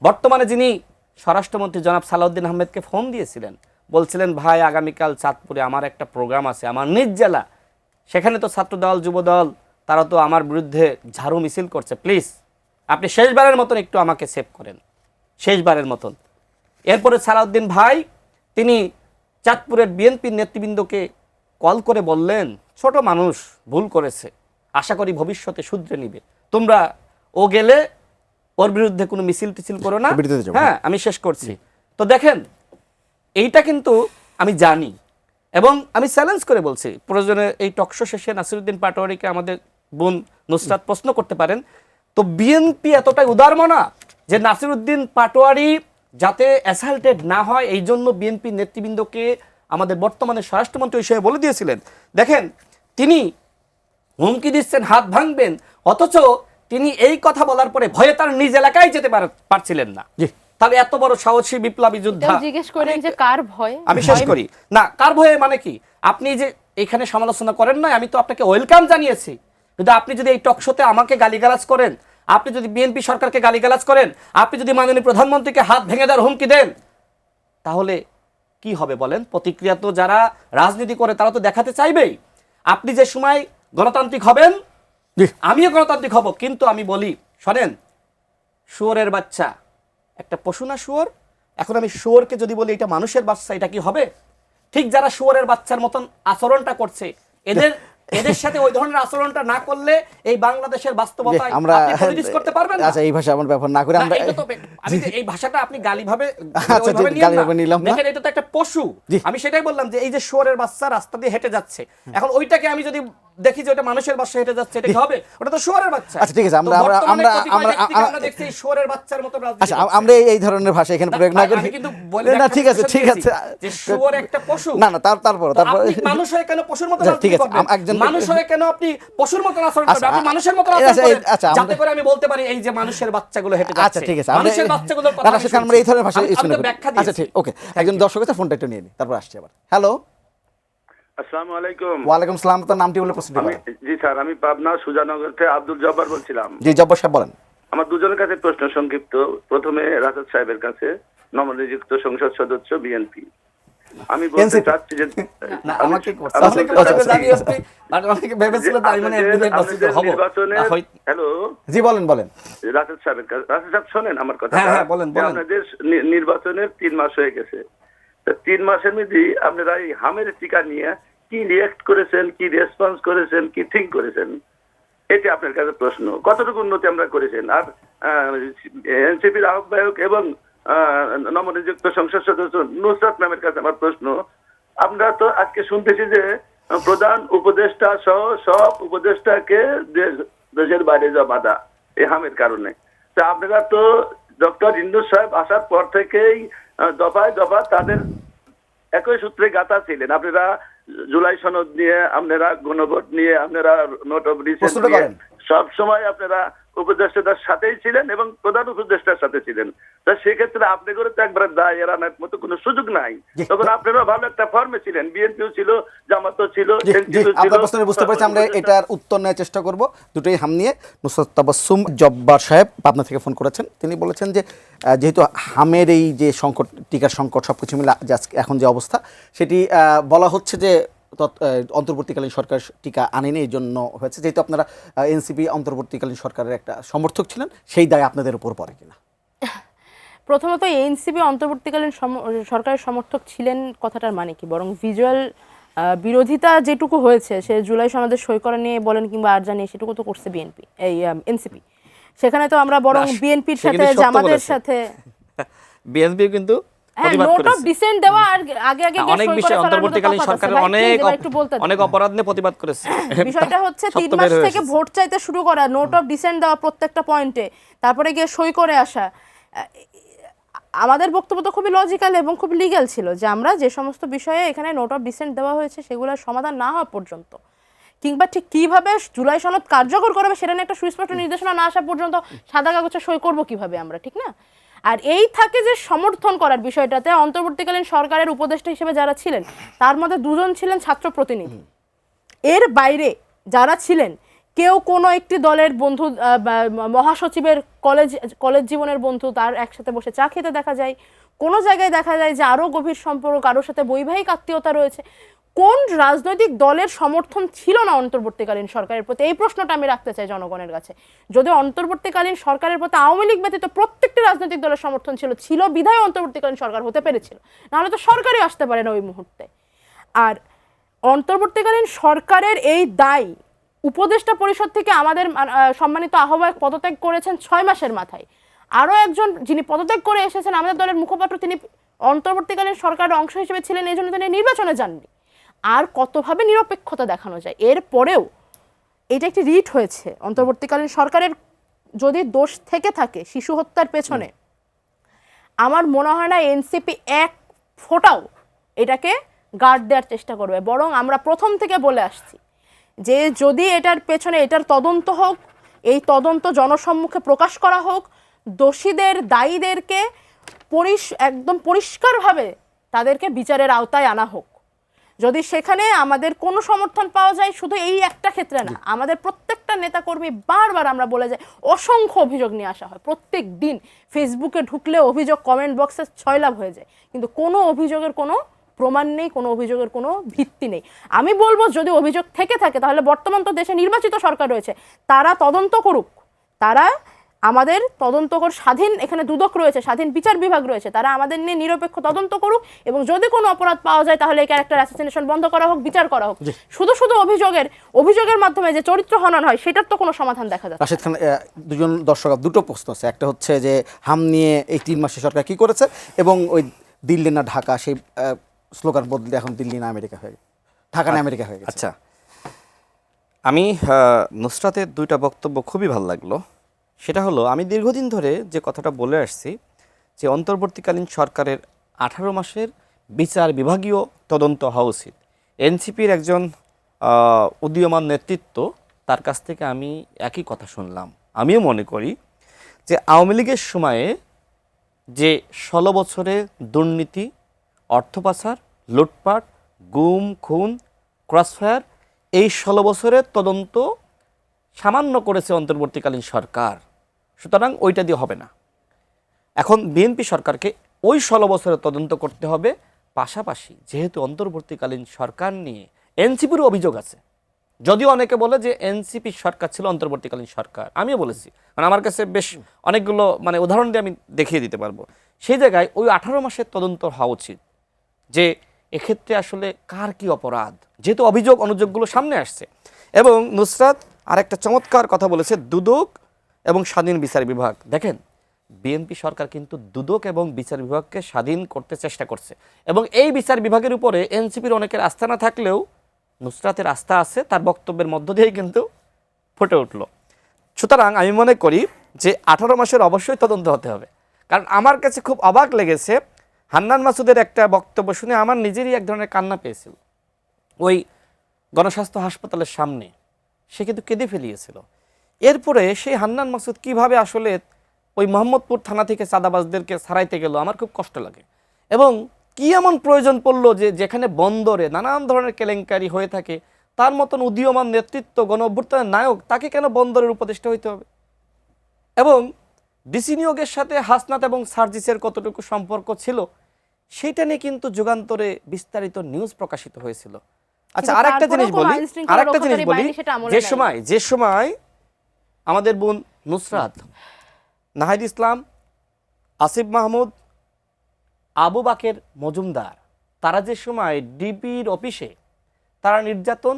বর্তমানে যিনি স্বরাষ্ট্রমন্ত্রী জনাব সালাউদ্দিন আহমেদকে ফোন দিয়েছিলেন, বলছিলেন ভাই আগামীকাল চাঁদপুরে আমার একটা প্রোগ্রাম আছে, আমার নিজ জেলা, সেখানে তো ছাত্রদল যুবদল তারা তো আমার বিরুদ্ধে ঝাড়ু মিছিল করছে, প্লিজ আপনি শেষবারের মতন একটু আমাকে সেভ করেন, শেষবারের মতন। এরপরে সালাউদ্দিন ভাই তিনি চাঁদপুরের বিএনপির নেতৃবৃন্দকে কল করে বললেন, ছোট মানুষ ভুল করেছে, আশা করি ভবিষ্যতে শুধরে নিবে, তোমরা ও গেলে ওর বিরুদ্ধে কোনো মিছিল টিছিল করো না। হ্যাঁ, আমি শেষ করছি। তো দেখেন, এইটা কিন্তু আমি জানি এবং আমি চ্যালেঞ্জ করে বলছি, প্রয়োজনে এই টকশো শেষে নাসিরউদ্দিন পাটোয়ারিকে আমাদের বোন নুসরাত প্রশ্ন করতে পারেন, তো বিএনপি এতটাই উদারমনা যে নাসিরউদ্দিন পাটোয়ারি যাতে অ্যাসাল্টেড না হয় এই জন্য বিএনপি নেতৃবৃন্দকে আমাদের বর্তমানে স্বরাষ্ট্রমন্ত্রী হিসেবে বলে দিয়েছিলেন। দেখেন, তিনি হুমকি দিচ্ছেন হাত ভাঙবেন, অথচ তিনি এই কথা বলার পরে ভয়ে তার নিজ এলাকায় যেতে পারছিলেন না। তাহলে এত বড় সাহসী বিপ্লবী যোদ্ধা, জিজ্ঞেস করেন যে কার ভয়? আমি শেষ করি না, কার ভয়ে মানে কি? আপনি যে এখানে সমালোচনা করেন না, আমি তো আপনাকে ওয়েলকাম জানিয়েছি, কিন্তু আপনি যদি এই টকশোতে আমাকে গালিগালাজ করেন, আপনি যদি বিএনপি সরকারকে গালিগালাজ করেন, আপনি যদি মাননীয় প্রধানমন্ত্রীকে হাত ভেঙে দেওয়ার হুমকি দেন, তাহলে কি হবে বলেন? প্রতিক্রিয়া তো যারা রাজনীতি করে তারা তো দেখাতে চাইবেই। আপনি যে সময় গণতান্ত্রিক হবেন, আমিও গণতান্ত্রিক হব, কিন্তু আমি বলি শোনেন, শুয়োরের বাচ্চা একটা পশু না শুয়োর? এখন আমি শুয়োরকে যদি বলি এটা মানুষের বাচ্চা, এটা কি হবে? ঠিক যারা শুয়োরের বাচ্চার মতন আচরণটা করছে, এদের সাথে ওই ধরনের আচরণটা না করলে এই বাংলাদেশের বাস্তবতায় আমরা আপনি পরিবেশ করতে পারবেন না। আচ্ছা, এই ভাষা আমরা ব্যবহার না করে আমরা আমি এই ভাষাটা আপনি গালিভাবে আচ্ছা গালিভাবে নিলাম না, দেখেন এটা তো একটা পশু। আমি সেটাই বললাম যে এই যে শুয়োরের বাচ্চা রাস্তা দিয়ে হেঁটে যাচ্ছে, এখন ওইটাকে আমি যদি দেখি যে ওটা মানুষের বাচ্চা হেঁটে যাচ্ছে, এটা কি হবে? ওটা তো শুয়োরের বাচ্চা। আচ্ছা ঠিক আছে, আমরা দেখছি শুয়োরের বাচ্চার মতো। আচ্ছা, আমরা এই ধরনের ভাষা এখানে প্রয়োগ না করি। কিন্তু বলি না, ঠিক আছে যে শুয়োর একটা পশু। না তারপর আপনি মানুষ হয়ে কেন পশুর মতো রাজনীতি করবেন? একজন মানুষ হয়ে কেন আপনি পশুর মতো আচরণ করবেন? আপনি মানুষের মতো আচরণ করেন, যাতে করে আমি বলতে পারি এই যে মানুষের বাচ্চাগুলো হেঁটে যাচ্ছে। আচ্ছা ঠিক আছে, মানুষের বাচ্চাগুলোর কথা আমরা এই ধরনের ভাষা ইউজ করি। ব্যাখ্যা দিই। আচ্ছা ঠিক, ওকে, একজন দর্শক আছে, ফোনটা একটু নিয়ে নিই, তারপর আসছি আবার। হ্যালো, আসসালামু আলাইকুম। ওয়ালাইকুম সালাম। তার নামটি বলে প্রশ্ন করেন। জি স্যার, আমি পাবনা সুজানগর থেকে আব্দুল জব্বার বলছিলাম। জি জব্বার সাহেব বলেন। আমার দুজনের কাছে প্রশ্ন সংক্ষিপ্ত। প্রথমে রাজাত সাহেবের কাছে, নবনিযুক্ত সংসদ সদস্য বিএনপি। আমি বলতে চাচ্ছি যে হ্যালো, জি বলেন। রাজাত সাহেব শোনেন আমার কথা। হ্যাঁ বলেন। আপনাদের নির্বাচনের 3 মাস হয়ে গেছে, 3 মাসের মধ্যে আপনারা এই হামের টিকা নিয়ে কি রিয়েক্ট করেছেন, কি রেসপন্স করেছেন, কি থিঙ্ক করেছেন, এটি আপনার কাছে প্রশ্ন। কতটুকু উন্নতি আমরা করেছেন? আর এনসিপির আহ্বায়ক এবং নবনিযুক্ত সংসদ সদস্য নুসরাত ম্যামের কাছে আমার প্রশ্ন, আমরা তো আজকে শুনতেছি যে প্রধান উপদেষ্টা সহ সব উপদেষ্টাকে দেশের বাইরে যাওয়া বাধা এই হামের কারণে। তা আপনারা তো ডক্টর ইন্দ্র সাহেব আসার পর থেকেই দফায় দফা তাদের একই সূত্রে গাথা ছিলেন। আপনারা জুলাই সনদ নিয়ে, আপনারা গণভোট নিয়ে, আপনারা নোট অফ রিসেন্ট নিয়ে সব সময় আপনারা উপদেষ্টার সাথেই ছিলেন এবং প্রধান উপদেষ্টার সাথে ছিলেন। তা সেক্ষেত্রে আপনি করে তো একবার দায় এড়ানোর মতো কোনো সুযোগ নাই। তখন আপনারা ভালো একটা ফর্মে ছিলেন, বিএনপিও ছিল, জামাতও ছিল, বুঝতে পারছি। আমরা এটার উত্তর নেওয়ার চেষ্টা করব। দুটোই হাম নিয়ে নুসরাত তাবাসসুম জব্বার সাহেব পাবনা থেকে ফোন করেছেন। তিনি বলেছেন যে যেহেতু হামের এই যে সংকট, টিকার সংকট, সবকিছু মিলে এখন যে অবস্থা, সেটি বলা হচ্ছে যে অন্তর্বর্তীকালীন সরকার টিকা আনেনি, এই জন্য হয়েছে। যেহেতু আপনারা এনসিপি অন্তর্বর্তীকালীন সরকারের একটা সমর্থক ছিলেন, সেই দায় আপনাদের উপর পড়ে কিনা? প্রথমত এনসিপি অন্তর্বর্তীকালীন সরকারের সমর্থক ছিলেন কথাটার মানে কি? বরং ভিজুয়াল বিরোধিতা যেটুকু হয়েছে, সে জুলাই সনদে সই করা নিয়ে বলেন কিংবা আর জানিয়ে, সেটুকু তো করছে বিএনপি, এই এনসিপি। সেখানে তো আমরা বরং বিএনপির সাথে, জামাতের সাথে বিএনপি কিন্তু হ্যাঁ, প্রতিবাদ নোট অফ করেছে। ডিসেন্ট দেওয়া আর আগে আগে গিয়ে অনেক সই করে বিষয়ে ফেলার মধ্যে অন্তর্বর্তীকালীন তফাৎ আছে। সরকারের ভাই, অনেক please, এবার একটু বলতে দাও। অনেক অপরাধ নিয়ে প্রতিবাদ করেছে। বিষয়টা হচ্ছে সত্য 3 বের মাস হয়ে থেকে এসেছে। ভোট চাইতে শুরু করা, নোট অফ ডিসেন্ট দেওয়া প্রত্যেকটা পয়েন্টে, তারপরে গিয়ে সই করে আসা। আমাদের বক্তব্য তো খুবই লজিক্যাল এবং খুব লিগ্যাল ছিল যে আমরা যে সমস্ত বিষয়ে এখানে নোট অফ ডিসেন্ট দেওয়া হয়েছে সেগুলোর সমাধান না হওয়া পর্যন্ত, কিংবা ঠিক কিভাবে জুলাই সনদ কার্যকর করবে সেটা নিয়ে একটা সুস্পষ্ট নির্দেশনা না আসা পর্যন্ত সাদা কাগজে সই করবো কিভাবে আমরা, ঠিক না? আর এই থাকে যে সমর্থন করার বিষয়টাতে অন্তর্বর্তীকালীন সরকারের উপদেষ্টা হিসেবে যারা ছিলেন তার মধ্যে 2 জন ছিলেন ছাত্র প্রতিনিধি। এর বাইরে যারা ছিলেন কেউ কোনো একটি দলের বন্ধু, মহাসচিবের কলেজ জীবনের বন্ধু, তার একসাথে বসে চা খেতে দেখা যায়। কোনো জায়গায় দেখা যায় যে আরও গভীর সম্পর্ক, কারোর সাথে বৈবাহিক আত্মীয়তা রয়েছে। কোন রাজনৈতিক দলের সমর্থন ছিল না অন্তর্বর্তীকালীন সরকারের প্রতি? এই প্রশ্নটা আমি রাখতে চাই জনগণের কাছে। যদি অন্তর্বর্তীকালীন সরকারের প্রতি আওয়ামী লীগ ব্যতীত প্রত্যেকটি রাজনৈতিক দলের সমর্থন ছিল বিধায় অন্তর্বর্তীকালীন সরকার হতে পেরেছিল, নাহলে তো সরকারই আসতে পারে না ওই মুহূর্তে। আর অন্তর্বর্তীকালীন সরকারের এই দায় উপদেষ্টা পরিষদ থেকে আমাদের সম্মানিত আহ্বায়ক পদত্যাগ করেছেন 6 মাসের মাথায়। আরও একজন যিনি পদত্যাগ করে এসেছেন আমাদের দলের মুখপাত্র, তিনি অন্তর্বর্তীকালীন সরকারের অংশ হিসেবে ছিলেন, এই জন্য তিনি নির্বাচনে যাননি। আর কতভাবে নিরপেক্ষতা দেখানো যায়? এরপরেও এটা একটি রিট হয়েছে। অন্তর্বর্তীকালীন সরকারের যদি দোষ থেকে থাকে শিশু হত্যার পেছনে, আমার মনে হয় না এনসিপি এক ফোঁটাও এটাকে গার্ড দেওয়ার চেষ্টা করবে। বরং আমরা প্রথম থেকে বলে আসছি যে যদি এটার পেছনে এটার তদন্ত হোক, এই তদন্ত জনসম্মুখে প্রকাশ করা হোক, দোষীদের দায়ীদেরকে একদম পরিষ্কারভাবে তাদেরকে বিচারের আওতায় আনা হোক। যদি সেখানে আমাদের কোনো সমর্থন পাওয়া যায়, শুধু এই একটা ক্ষেত্রে না, আমাদের প্রত্যেকটা নেতাকর্মী বারবার আমরা বলে যাই, অসংখ্য অভিযোগ নিয়ে আসা হয় প্রত্যেক দিন। ফেসবুকে ঢুকলে অভিযোগ কমেন্ট বক্সে 6 লাভ হয়ে যায়, কিন্তু কোনো অভিযোগের কোনো প্রমাণ নেই, কোনো অভিযোগের কোনো ভিত্তি নেই। আমি বলবো যদি অভিযোগ থেকে থাকে তাহলে বর্তমান তো দেশে নির্বাচিত সরকার রয়েছে, তারা তদন্ত করুক। তারা আমাদের তদন্তকর স্বাধীন, এখানে দুদক রয়েছে, স্বাধীন বিচার বিভাগ রয়েছে, তারা আমাদের নিয়ে নিরপেক্ষ তদন্ত করুক এবং যদি কোনো অপরাধ পাওয়া যায় তাহলে এই ক্যারেক্টার অ্যাসাসিনেশন বন্ধ করা হোক, বিচার করা হোক। শুধু অভিযোগের মাধ্যমে যে চরিত্র হনন হয় সেটার তো কোনো সমাধান দেখা যাচ্ছে। রাশেদ খান, দুজন দর্শক দুটো প্রশ্ন আছে। একটা হচ্ছে যে হাম নিয়ে এই 3 মাসে সরকার কি করেছে, এবং ওই দিল্লি না ঢাকা সেই স্লোগান বদলে এখন দিল্লি না আমেরিকা হয়ে গেছে, ঢাকা না আমেরিকা হয়ে গেছে। আচ্ছা, আমি নুসরাতের 2টা বক্তব্য খুবই ভালো লাগলো। সেটা হলো, আমি দীর্ঘদিন ধরে যে কথাটা বলে আসছি যে অন্তর্বর্তীকালীন সরকারের 18 মাসের বিচার বিভাগীয় তদন্ত হওয়া উচিত। এনসিপির একজন উদীয়মান নেতৃত্ব, তার কাছ থেকে আমি একই কথা শুনলাম। আমিও মনে করি যে আওয়ামী লীগের সময়ে যে 16 বছরে দুর্নীতি, অর্থ পাচার, লুটপাট, গুম খুন, ক্রসফায়ার, এই 16 বছরের তদন্ত সামান্য করেছে অন্তর্বর্তীকালীন সরকার। সুতরাং ওইটা দিয়ে হবে না। এখন বিএনপি সরকারকে ওই 16 বছরের তদন্ত করতে হবে। পাশাপাশি যেহেতু অন্তর্বর্তীকালীন সরকার নিয়ে এনসিপির অভিযোগ আছে, যদিও অনেকে বলে যে এনসিপি সরকার ছিল অন্তর্বর্তীকালীন সরকার, আমিও বলেছি, মানে আমার কাছে বেশ অনেকগুলো উদাহরণ দিয়ে আমি দেখিয়ে দিতে পারবো। সেই জায়গায় ওই 18 মাসের তদন্ত হওয়া উচিত যে এক্ষেত্রে আসলে কার কি অপরাধ, যেহেতু অভিযোগ অনুযোগগুলো সামনে আসছে। এবং নুসরাত আরেকটা চমৎকার কথা বলেছে, দুদক এবং স্বাধীন বিচার বিভাগ। দেখেন, বিএনপি সরকার কিন্তু দুদক এবং বিচার বিভাগকে স্বাধীন করতে চেষ্টা করছে, এবং এই বিচার বিভাগের উপরে এনসিপির অনেকের আস্থা না থাকলেও নুসরাতের আস্থা আছে, তার বক্তব্যের মধ্য দিয়েই কিন্তু ফুটে উঠল। সুতরাং আমি মনে করি যে 18 মাসের অবশ্যই তদন্ত হতে হবে। কারণ আমার কাছে খুব অবাক লেগেছে হান্নান মাসুদের একটা বক্তব্য শুনে আমার নিজেরই এক ধরনের কান্না পেয়েছিল। ওই গণস্বাস্থ্য হাসপাতালের সামনে সে কিন্তু কেঁদে ফেলিয়েছিল। এরপরে সেই হান্নান মাসুদ কিভাবে আসলে ওই মোহাম্মদপুর থানা থেকে চাঁদাবাজদেরকে ছাড়াইতে গেল, আমার খুব কষ্ট লাগে। এবং কি এমন প্রয়োজন পড়লো যে যেখানে বন্দরে নানান ধরনের কেলেঙ্কারি হয়ে থাকে, তার মতন উদীয়মান নেতৃত্ব, গণ অভ্যুত্থানের নায়ক, তাকে কেন বন্দরের উপদেষ্টা হইতে হবে? এবং ডিসি নিয়োগের সাথে হাসনাত এবং সার্জিসের কতটুকু সম্পর্ক ছিল সেইটা নিয়ে কিন্তু যুগান্তরে বিস্তারিত নিউজ প্রকাশিত হয়েছিল। আচ্ছা, আরেকটা জিনিস বলি, যে সময় আমাদের বোন নুসরাত, নাহিদ ইসলাম, আসিফ মাহমুদ, আবু বাকের মজুমদার, তারা যে সময় ডিবির অফিসে তারা নির্যাতন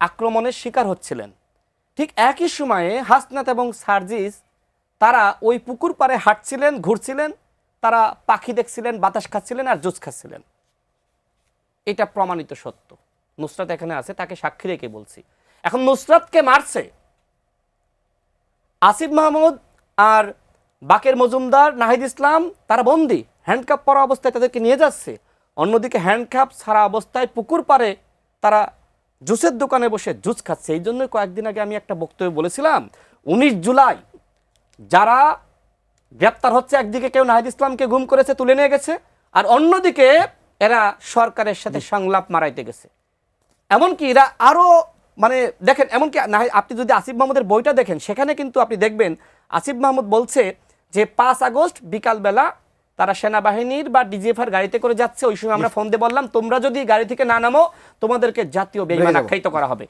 আক্রমণের শিকার হচ্ছিলেন, ঠিক একই সময়ে হাসনাত এবং সার্জিস তারা ওই পুকুর পাড়ে হাঁটছিলেন, ঘুরছিলেন, তারা পাখি দেখছিলেন, বাতাস খাচ্ছিলেন আর জুস খাচ্ছিলেন। এটা প্রমাণিত সত্য। নুসরাত এখানে আছে, তাকে সাক্ষী রেখে বলছি। এখন নুসরাতকে মারছে আসিফ মাহমুদ আর বাকের মজুমদার, নাহিদ ইসলাম, তারা বন্দি, হ্যান্ডকাপ পরা অবস্থায় তাদেরকে নিয়ে যাচ্ছে। অন্যদিকে হ্যান্ডকাপ ছাড়া অবস্থায় পুকুর পাড়ে তারা জুসের দোকানে বসে জুস খাচ্ছে। এই জন্যই কয়েকদিন আগে আমি একটা বক্তব্য বলেছিলাম, 19 জুলাই যারা গ্রেপ্তার হচ্ছে, একদিকে কেউ নাহিদ ইসলামকে গুম করেছে, তুলে নিয়ে গেছে, আর অন্যদিকে এরা সরকারের সাথে সংলাপ মারাইতে গেছে। এমনকি এরা আরো মানে দেখেন, এমনকি আপনি যদি আসিফ মাহমুদের বইটা দেখেন, সেখানে কিন্তু আপনি দেখবেন আসিফ মাহমুদ বলছে যে 5 আগস্ট বিকালবেলা তারা সেনাবাহিনীর বা ডিজিএফআর গাড়িতে করে যাচ্ছে। ওই সময় আমরা ফোন দিয়ে বললাম, তোমরা যদি গাড়ি থেকে না নামো তোমাদেরকে জাতীয় বেঈমান আখ্যায়িত করা হবে।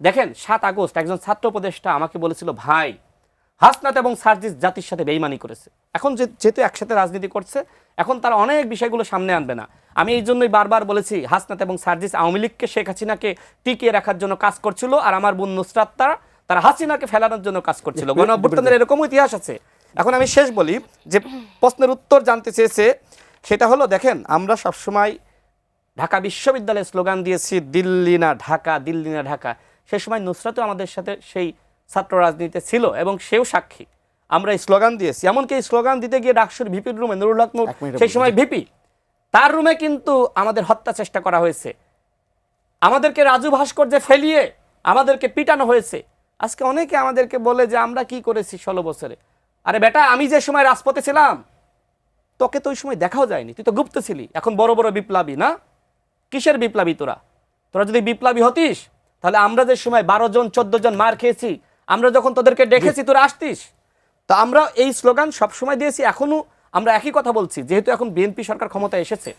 দেখেন 7 আগস্ট একজন ছাত্র উপদেষ্টা আমাকে বলেছিল, ভাই হাসনাত এবং সার্জিস জাতির সাথে বেঈমানি করেছে। এখন যেহেতু একসাথে রাজনীতি করছে, এখন তারা অনেক বিষয়গুলো সামনে আনবে না। আমি এই জন্যই বারবার বলেছি, হাসনাত এবং সার্জিস আওয়ামী লীগকে, শেখ হাসিনাকে টিকিয়ে রাখার জন্য কাজ করছিল, আর আমার বোন নুসরাত তারা হাসিনাকে ফেলানোর জন্য কাজ করছিল। গণঅভ্যুত্থানের এরকম ইতিহাস আছে। এখন আমি শেষ বলি যে প্রশ্নের উত্তর জানতে চেয়েছে, সেটা হলো দেখেন, আমরা সবসময় ঢাকা বিশ্ববিদ্যালয়ে স্লোগান দিয়েছি দিল্লি না ঢাকা, দিল্লি না ঢাকা। সে সময় নুসরাতও আমাদের সাথে সেই ছাত্র রাজনীতিতে ছিল এবং সেও সাক্ষী। আমরা এই স্লোগান দিয়েছি, এমনকি এই স্লোগান দিতে গিয়ে ডাকসুর ভিপির রুমে, নুরুল হক নূর সেই সময় ভিপি, তার রুমে কিন্তু আমাদের হত্যা চেষ্টা করা হয়েছে। আমাদেরকে রাজু ভাস্কর্যে ফেলিয়ে আমাদেরকে পিটানো হয়েছে। আজকে অনেকে আমাদেরকে বলে যে আমরা কি করেছি 16 বছরে। আরে বেটা, আমি যে সময় রাজপথে ছিলাম তোকে তো ওই সময় দেখাও যায়নি, তুই তো গুপ্ত ছিলি। এখন বড় বড় বিপ্লবী না, কিসের বিপ্লবী তোরা? তোরা যদি বিপ্লবী হতিস তাহলে আমরা যে সময় 12 জন 14 জন মার খেয়েছি, আমরা যখন তোদেরকে ডেকেছি তোরা আসতিস। তো আমরা এই স্লোগান সবসময় দিয়েছি, এখনো আমরা একই কথা বলছি। যেহেতু এখন বিএনপি সরকার ক্ষমতায় এসেছে,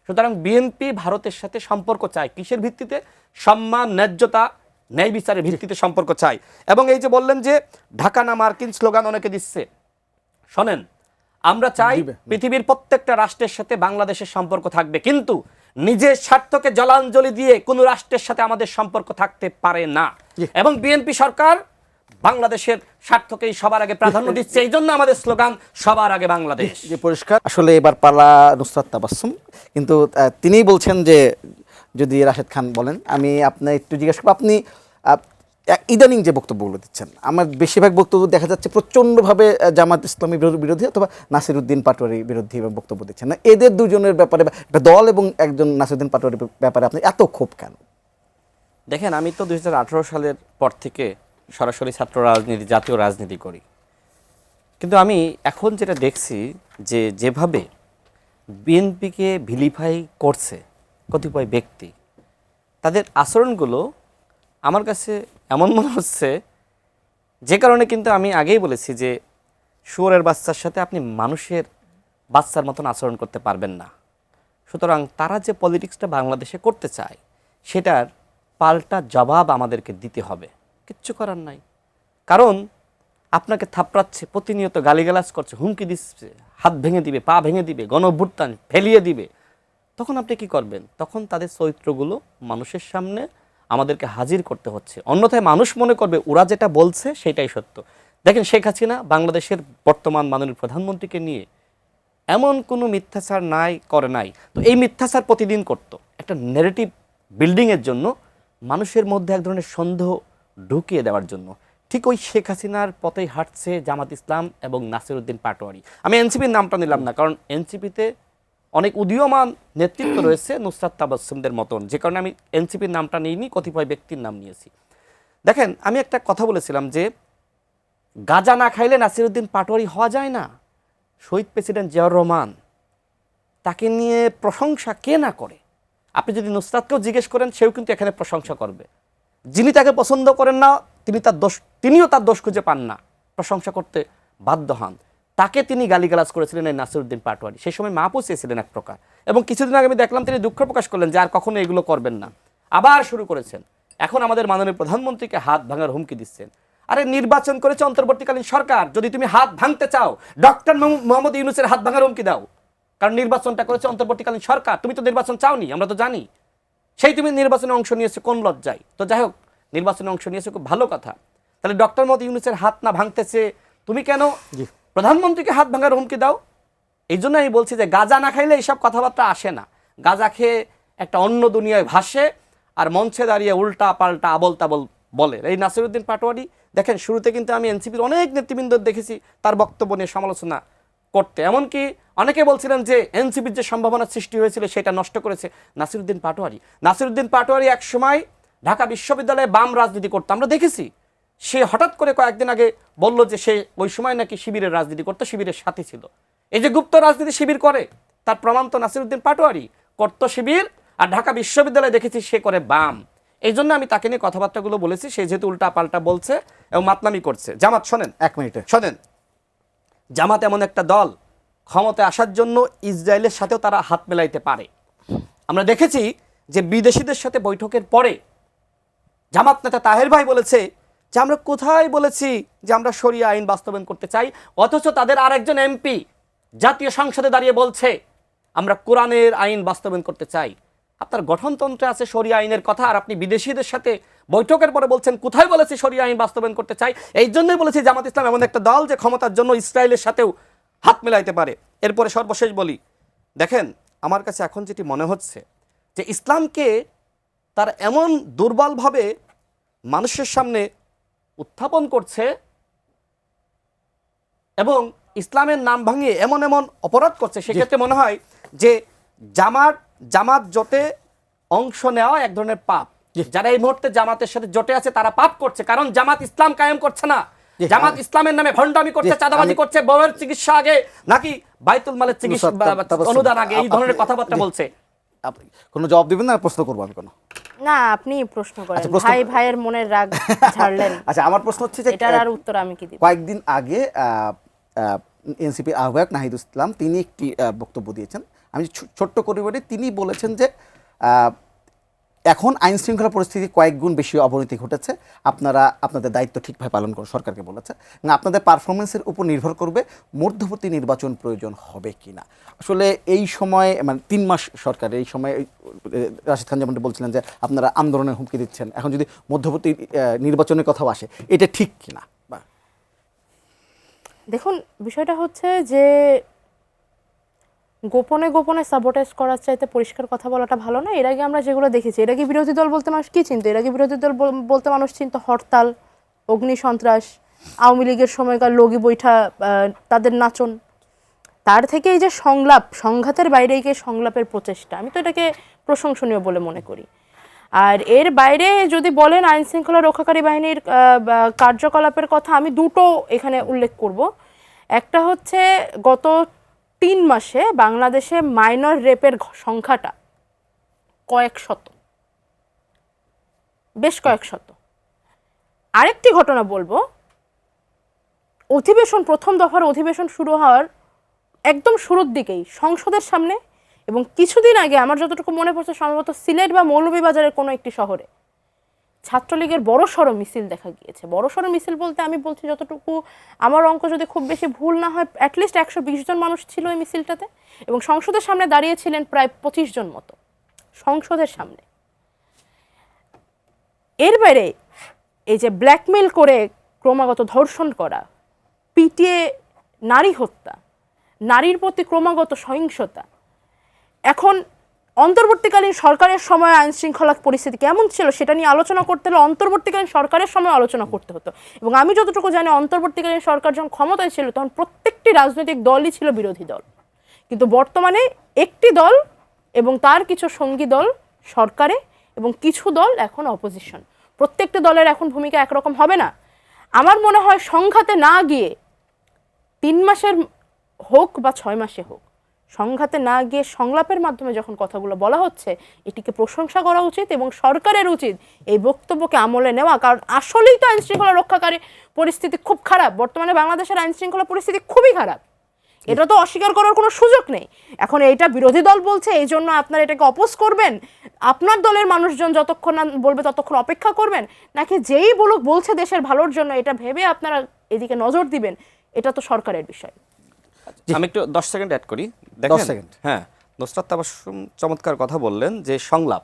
সুতরাং বিএনপি ভারতের সাথে সম্পর্ক চায়। কিসের ভিত্তিতে? সম্মান, ন্যায্যতা, ন্যায় বিচারের ভিত্তিতে সম্পর্ক চাই। এবং এই যে বললেন যে ঢাকা না মার্কিন স্লোগান অনেকে দিচ্ছে, শোনেন, আমরা চাই পৃথিবীর প্রত্যেকটা রাষ্ট্রের সাথে বাংলাদেশের সম্পর্ক থাকবে, কিন্তু নিজের স্বার্থকে জলাঞ্জলি দিয়ে কোনো রাষ্ট্রের সাথে আমাদের সম্পর্ক থাকতে পারে না। এবং বিএনপি সরকার বাংলাদেশের স্বার্থকেই সবার আগে প্রাধান্য দিচ্ছে, এই জন্য আমাদের স্লোগান সবার আগে বাংলাদেশ। যে পরিষ্কার, আসলে এবার পালা নুসরাত তাবাসসুম, কিন্তু তিনিই বলছেন যে যদি রাশেদ খান বলেন। আমি আপনার একটু জিজ্ঞেস করব, আপনি ইদানিং যে বক্তব্যগুলো দিচ্ছেন, আমার বেশিরভাগ বক্তব্য দেখা যাচ্ছে প্রচণ্ডভাবে জামাত ইসলামী বিরোধী অথবা নাসিরউদ্দিন পাটোয়ারি বিরোধী বক্তব্য দিচ্ছেন না। এদের দুজনের ব্যাপারে, একটা দল এবং একজন নাসিরউদ্দিন পাটোয়ারির ব্যাপারে আপনি এত ক্ষোভ কেন? দেখেন, আমি তো 2018 সালের পর থেকে সরাসরি ছাত্র রাজনীতি, জাতীয় রাজনীতি করি, কিন্তু আমি এখন যেটা দেখছি যে যেভাবে বিএনপিকে ভিলিফাই করছে কতিপয় ব্যক্তি, তাদের আচরণগুলো আমার কাছে এমন মনে হচ্ছে, যে কারণে কিন্তু আমি আগেই বলেছি যে শুয়োরের বাচ্চার সাথে আপনি মানুষের বাচ্চার মতন আচরণ করতে পারবেন না। সুতরাং তারা যে পলিটিক্সটা বাংলাদেশে করতে চায়, সেটার পাল্টা জবাব আমাদেরকে দিতে হবে, কিচ্ছু করার নাই। কারণ আপনাকে থাপড়াচ্ছে, প্রতিনিয়ত গালিগালাজ করছে, হুমকি দিচ্ছে, হাত ভেঙে দিবে, পা ভেঙে দিবে, গণঅভ্যুত্থান ফেলিয়ে দিবে, তখন আপনি কি করবেন? তখন তাদের চরিত্রগুলো মানুষের সামনে আমাদেরকে হাজির করতে হচ্ছে, অন্যথায় মানুষ মনে করবে ওরা যেটা বলছে সেটাই সত্য। দেখেন, শেখ হাসিনা বাংলাদেশের বর্তমান মাননীয় প্রধানমন্ত্রীকে নিয়ে এমন কোনো মিথ্যাচার করে নাই। তো এই মিথ্যাচার প্রতিদিন করতো একটা নেগেটিভ বিল্ডিংয়ের জন্য, মানুষের মধ্যে এক ধরনের সন্দেহ ঢুকিয়ে দেওয়ার জন্য। ঠিক ওই শেখ হাসিনার পথেই হাঁটছে জামাত ইসলাম এবং নাসিরউদ্দিন পাটোয়ারি। আমি এনসিপির নামটা নিলাম না, কারণ এনসিপিতে অনেক উদীয়মান নেতৃত্ব রয়েছে নুসরাত তাবাসসুমদের মতন, যে কারণে আমি এনসিপির নামটা নিইনি, কতিপয় ব্যক্তির নাম নিয়েছি। দেখেন, আমি একটা কথা বলেছিলাম যে গাঁজা না খাইলে নাসিরউদ্দিন পাটোয়ারি হওয়া যায় না। শহীদ প্রেসিডেন্ট জিয়াউর রহমান, তাকে নিয়ে প্রশংসা কে না করে? আপনি যদি নুসরাতকেও জিজ্ঞেস করেন, সেও কিন্তু এখানে প্রশংসা করবে। যিনি তাকে পছন্দ করেন না, তিনিও তার দোষ খুঁজে পান না, প্রশংসা করতে বাধ্য হন। তাকে তিনি গালিগালাজ করেছিলেন এই নাসিরউদ্দিন পাটোয়ারি, সেই সময় মা পৌঁছেছিলেন এক প্রকার। এবং কিছুদিন আগে আমি দেখলাম তিনি দুঃখ প্রকাশ করলেন যে আর কখনো এগুলো করবেন না, আবার শুরু করেছেন। এখন আমাদের মাননীয় প্রধানমন্ত্রীকে হাত ভাঙার হুমকি দিচ্ছেন। আরে নির্বাচন করেছে অন্তর্বর্তীকালীন সরকার, যদি তুমি হাত ভাঙতে চাও ডক্টর মোহাম্মদ ইউনূসের হাত ভাঙার হুমকি দাও, কারণ নির্বাচনটা করেছে অন্তর্বর্তীকালীন সরকার। তুমি তো নির্বাচন চাওনি, আমরা তো জানি। সেই তুমি নির্বাচনে অংশ নিয়েছো কোন লজ্জায়? তো যাই হোক, নির্বাচনে অংশ নিয়েছো, খুব ভালো কথা। তাহলে ডক্টর মোহাম্মদ ইউনূসের হাত না ভাঙতেছে, তুমি কেন প্রধানমন্ত্রীকে হাত ভাঙার হুমকি দাও? এই জন্য আমি বলছি যে গাঁজা না খাইলে এইসব কথাবার্তা আসে না। গাঁজা খেয়ে একটা অন্য দুনিয়ায় ভাসে আর মঞ্চে দাঁড়িয়ে উল্টা পাল্টা আবল তাবল বলে। এই নাসিরউদ্দিন পাটোয়ারি দেখেন, শুরুতে কিন্তু আমি এনসিপির অনেক নেতৃবৃন্দ দেখেছি তার বক্তব্য নিয়ে সমালোচনা করতে, এমনকি অনেকে বলছিলেন যে এনসিপির যে সম্ভাবনা সৃষ্টি হয়েছিল সেটা নষ্ট করেছে নাসিরউদ্দিন পাটোয়ারি। নাসিরউদ্দিন পাটোয়ারি এক সময় ঢাকা বিশ্ববিদ্যালয়ে বাম রাজনীতি করতো, আমরা দেখেছি। সে হঠাৎ করে কয়েকদিন আগে বলল যে সে ওই সময় নাকি শিবিরের রাজনীতি করতো, শিবিরের সাথী ছিল। এই যে গুপ্ত রাজনীতি শিবির করে, তার প্রমাণ তো নাসিরউদ্দিন পাটোয়ারি করতো শিবির, আর ঢাকা বিশ্ববিদ্যালয়ে দেখেছি সে করে বাম। এই জন্য আমি তাকে নিয়ে কথাবার্তাগুলো বলেছি। সে যেহেতু উল্টা পাল্টা বলছে এবং মাতলামি করছে। জামাত শোনেন, 1 মিনিটে শোনেন, জামাত এমন একটা দল, ক্ষমতায় আসার জন্য ইসরায়েলের সাথেও তারা হাত মেলাইতে পারে। আমরা দেখেছি যে বিদেশিদের সাথে বৈঠকের পরে জামাত নেতা তাহের ভাই বলেছে যে আমরা কোথায় বলেছি যে আমরা শরিয়া আইন বাস্তবায়ন করতে চাই, অথচ তাদের আরেকজন এমপি জাতীয় সংসদে দাঁড়িয়ে বলছে আমরা কোরআনের আইন বাস্তবায়ন করতে চাই। আপনার গঠনতন্ত্রে আছে শরিয়া আইনের কথা, আর আপনি বিদেশিদের সাথে বৈঠকের পরে বলছেন কোথায় বলেছি শরিয়া আইন বাস্তবায়ন করতে চাই। এই জন্যই বলেছি জামাত ইসলাম এমন একটা দল যে ক্ষমতার জন্য ইসরায়েলের সাথেও হাত মেলাইতে পারে। এরপরে সর্বশেষ বলি, দেখেন আমার কাছে এখন যেটি মনে হচ্ছে যে ইসলামকে তার এমন দুর্বলভাবে মানুষের সামনে উত্থাপন করছে এবং ইসলামের নাম ভাঙিয়ে এমন এমন অপরাধ করছে, সেক্ষেত্রে মনে হয় যে জামাত জোটে অংশ নেওয়া এক ধরনের পাপ। যারা এই মুহূর্তে জামাতের সাথে জোটে আছে তারা পাপ করছে, কারণ জামাত ইসলাম কায়েম করছে না। জামাত ইসলামের নামে ভণ্ডামি করছে, চাঁদাবাজি করছে, বউয়ের চিকিৎসা আগে নাকি বাইতুল মালের চিকিৎসা অনুদান আগে, এই ধরনের কথাবার্তা বলছে। আপনি কোনো জবাব দিবেন না? প্রশ্ন করবো আমি কোনো? না, আপনি প্রশ্ন করেন। আচ্ছা, প্রশ্ন- ভাই ভাইয়ের মনের রাগ ঝাড়লেন। আচ্ছা, আমার প্রশ্ন হচ্ছে যে এটার আর উত্তর আমি কি দিব? কয়েকদিন আগে এনসিপির আহ্বায়ক নাহিদুল ইসলাম তিনি একটি বক্তব্য দিয়েছেন। আমি ছোট্ট করে বলি, তিনি বলেছেন যে এখন আইন শৃঙ্খলা পরিস্থিতি কয়েক গুণ বেশি অবনতি ঘটেছে, আপনারা আপনাদের দায়িত্ব ঠিকভাবে পালন করুন, সরকারকে বলেছে। না, আপনাদের পারফরমেন্সের উপর নির্ভর করবে মধ্যবর্তী নির্বাচন প্রয়োজন হবে কিনা। আসলে এই সময় মানে 3 মাস সরকার, এই সময় রাশিদ খান যেমনটা বলছিলেন যে আপনারা আন্দোলনের হুমকি দিচ্ছেন, এখন যদি মধ্যবর্তী নির্বাচনের কথাও আসে, এটা ঠিক কিনা? দেখুন, বিষয়টা হচ্ছে যে গোপনে গোপনে সাবোটেজ করার চাইতে পরিষ্কার কথা বলাটা ভালো না? এর আগে আমরা যেগুলো দেখেছি, এর আগে বিরোধী দল বলতে মানুষ কী চিনতো? এর আগে বিরোধী দল বলতে মানুষ চিনতো হরতাল, অগ্নিসন্ত্রাস, আওয়ামী লীগের সময়কার লগি বৈঠা, তাদের নাচন। তার থেকে এই যে সংঘাতের বাইরে গিয়ে সংলাপের প্রচেষ্টা, আমি তো এটাকে প্রশংসনীয় বলে মনে করি। আর এর বাইরে যদি বলেন আইন শৃঙ্খলা রক্ষাকারী বাহিনীর কার্যকলাপের কথা, আমি দুটো এখানে উল্লেখ করব। একটা হচ্ছে গত 3 মাসে বাংলাদেশে মাইনর রেপের সংখ্যাটা বেশ কয়েক শত। আরেকটি ঘটনা বলবো, প্রথম দফার অধিবেশন শুরু হওয়ার একদম শুরুর দিকেই সংসদের সামনে এবং কিছুদিন আগে আমার যতটুকু মনে পড়ছে সম্ভবত সিলেট বা মৌলভীবাজারের কোনো একটি শহরে ছাত্রলীগের বড়সড় মিছিল দেখা গিয়েছে। বড়সড় মিছিল বলতে আমি বলছি, যতটুকু আমার অঙ্ক যদি খুব বেশি ভুল না হয়, অ্যাটলিস্ট 120 জন মানুষ ছিল এই মিছিলটাতে, এবং সংসদের সামনে দাঁড়িয়েছিলেন প্রায় 25 জন মতো সংসদের সামনে। এর বাইরে এই যে ব্ল্যাকমেল করে ক্রমাগত ধর্ষণ করা, পিটিয়ে নারী হত্যা, নারীর প্রতি ক্রমাগত সহিংসতা, এখন অন্তর্বর্তীকালীন সরকারের সময় আইন শৃঙ্খলা পরিস্থিতি কেমন ছিল সেটা নিয়ে আলোচনা করতে হলে অন্তর্বর্তীকালীন সরকারের সময় আলোচনা করতে হতো। এবং আমি যতটুকু জানি, অন্তর্বর্তীকালীন সরকার যখন ক্ষমতায় ছিল তখন প্রত্যেকটি রাজনৈতিক দলই ছিল বিরোধী দল, কিন্তু বর্তমানে একটি দল এবং তার কিছু সঙ্গী দল সরকারে এবং কিছু দল এখন অপোজিশন। প্রত্যেকটি দলের এখন ভূমিকা একরকম হবে না। আমার মনে হয় সংঘাতে না গিয়ে 3 মাসের হোক বা 6 মাসে হোক, সংঘাতে না গিয়ে সংলাপের মাধ্যমে যখন কথাগুলো বলা হচ্ছে, এটিকে প্রশংসা করা উচিত এবং সরকারের উচিত এই বক্তব্যকে আমলে নেওয়া। কারণ আসলেই তো আইন শৃঙ্খলা রক্ষাকারী পরিস্থিতি খুব খারাপ। বর্তমানে বাংলাদেশের আইন শৃঙ্খলা পরিস্থিতি খুবই খারাপ, এটা তো অস্বীকার করার কোনো সুযোগ নেই। এখন এইটা বিরোধী দল বলছে, এই জন্য আপনারা এটাকে অপোজ করবেন, আপনার দলের মানুষজন যতক্ষণ না বলবে ততক্ষণ অপেক্ষা করবেন, নাকি যেই বলছে দেশের ভালোর জন্য এটা ভেবে আপনারা এদিকে নজর দিবেন? এটা তো সরকারের বিষয়। আমি একটু 10 সেকেন্ড অ্যাড করি। 10 সেকেন্ড। হ্যাঁ, নুসরাত তাবাসসুম চমৎকার কথা বললেন যে সংলাপ,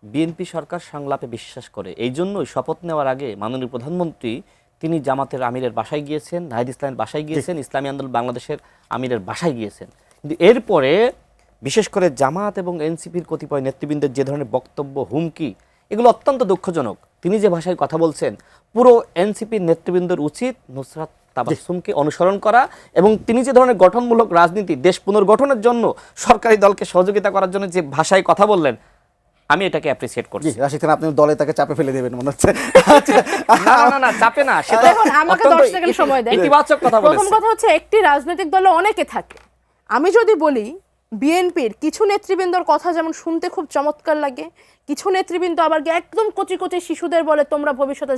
বিএনপি সরকার সংলাপে বিশ্বাস করে। এই জন্যই শপথ নেওয়ার আগে মাননীয় প্রধানমন্ত্রী তিনি জামাতের আমিরের বাসায় গিয়েছেন, নাহিদ ইসলামের বাসায় গিয়েছেন, ইসলামী আন্দোলন বাংলাদেশের আমিরের বাসায় গিয়েছেন। কিন্তু এরপরে বিশেষ করে জামাত এবং এনসিপির কতিপয় নেতৃবৃন্দের যে ধরনের বক্তব্য, হুমকি, এগুলো অত্যন্ত দুঃখজনক। তিনি যে ভাষায় কথা বলছেন, পুরো এনসিপির নেতৃবৃন্দের উচিত নুসরাত তাবাসসুমকে অনুসরণ করা এবং তিনি যে ধরনের গঠনমূলক রাজনীতি, দেশ পুনর্গঠনের জন্য সরকারি দলকে সহযোগিতা করার জন্য যে ভাষায় কথা বললেন, আমি এটাকে অ্যাপ্রিসিয়েট জি করছি। রাশিদ খান, আপনি দলে তাকে চাপে ফেলে দেবেন মনে হচ্ছে। না না না, চাপে না, সেটা দেখুন, আমাকে অত্যন্ত 10 সেকেন্ড সময় দেন। ইতিবাচক কথা প্রথম বলেছেন। কথা হচ্ছে, একটি রাজনৈতিক দলে অনেকে থাকে। আমি যদি বলি বিএনপির কিছু নেতৃবৃন্দর কথা যেমন শুনতে খুব চমৎকার লাগে, কিছু নেতৃবৃন্দ আবার গিয়ে একদম কচি কচি শিশুদের বলে তোমরা ভবিষ্যতে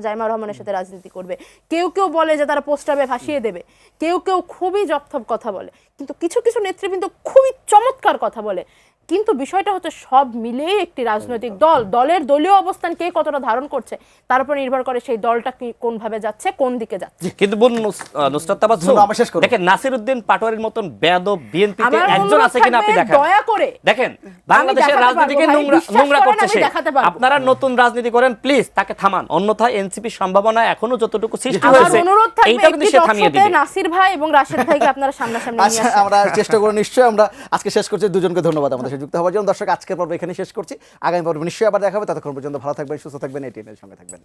জাইমা রহমানের সাথে রাজনীতি করবে, কেউ কেউ বলে যে তারা পোস্টারে ভাসিয়ে দেবে, কেউ কেউ খুবই জপথপ কথা বলে, কিন্তু কিছু কিছু নেতৃবৃন্দ খুবই চমৎকার কথা বলে। কিন্তু বিষয়টা হচ্ছে সব মিলেই একটি রাজনৈতিক দল, দলের দলীয় অবস্থান কে কতটা ধারণ করছে তার উপর নির্ভর করে সেই দলটা কোন ভাবে যাচ্ছে, কোন দিকে যাচ্ছে। কিন্তু বোন নুসরাত তাবাসসুম, আমরা শেষ করব। দেখেন নাসিরউদ্দিন পাটোয়ারির মতন বেয়াদব বিএনপিতে আমার একজন অনুরোধ আছে কিনা আপনি থাকবে, দেখেন। দয়া করে দেখেন বাংলাদেশের দেখাতে রাজনীতিকে পারবো ভাই, নোংরা বিশ্বাস নোংরা করেন, করছে আমি সে। দেখাতে পারবো। আপনারা নতুন রাজনীতি করেন, প্লিজ তাকে থামান, অন্যথায় এনসিপির সম্ভাবনা এখনো যতটুকু সৃষ্টি আমার হয়েছে অনুরোধ থাকবে এইটা কিন্তু একটি সে টক থামিয়ে শোতে দিবে। নাসির ভাই এবং রাশেদ ভাইকে আপনারা সামনাসামনি নিয়ে আচ্ছা, আসেন। আমরা চেষ্টা করব নিশ্চয়ই। আমরা আজকে শেষ করছি, দুজনকে ধন্যবাদ আমাদের সাথে যুক্ত হওয়ার জন্য। দর্শক, আজকের পর্ব এখানে শেষ করছি, আগামী পর্ব নিশ্চয়ই আবার দেখা হবে। ততক্ষণ পর্যন্ত ভালো থাকবেন, সুস্থ থাকবেন, এটিএন এর সঙ্গে থাকবেন।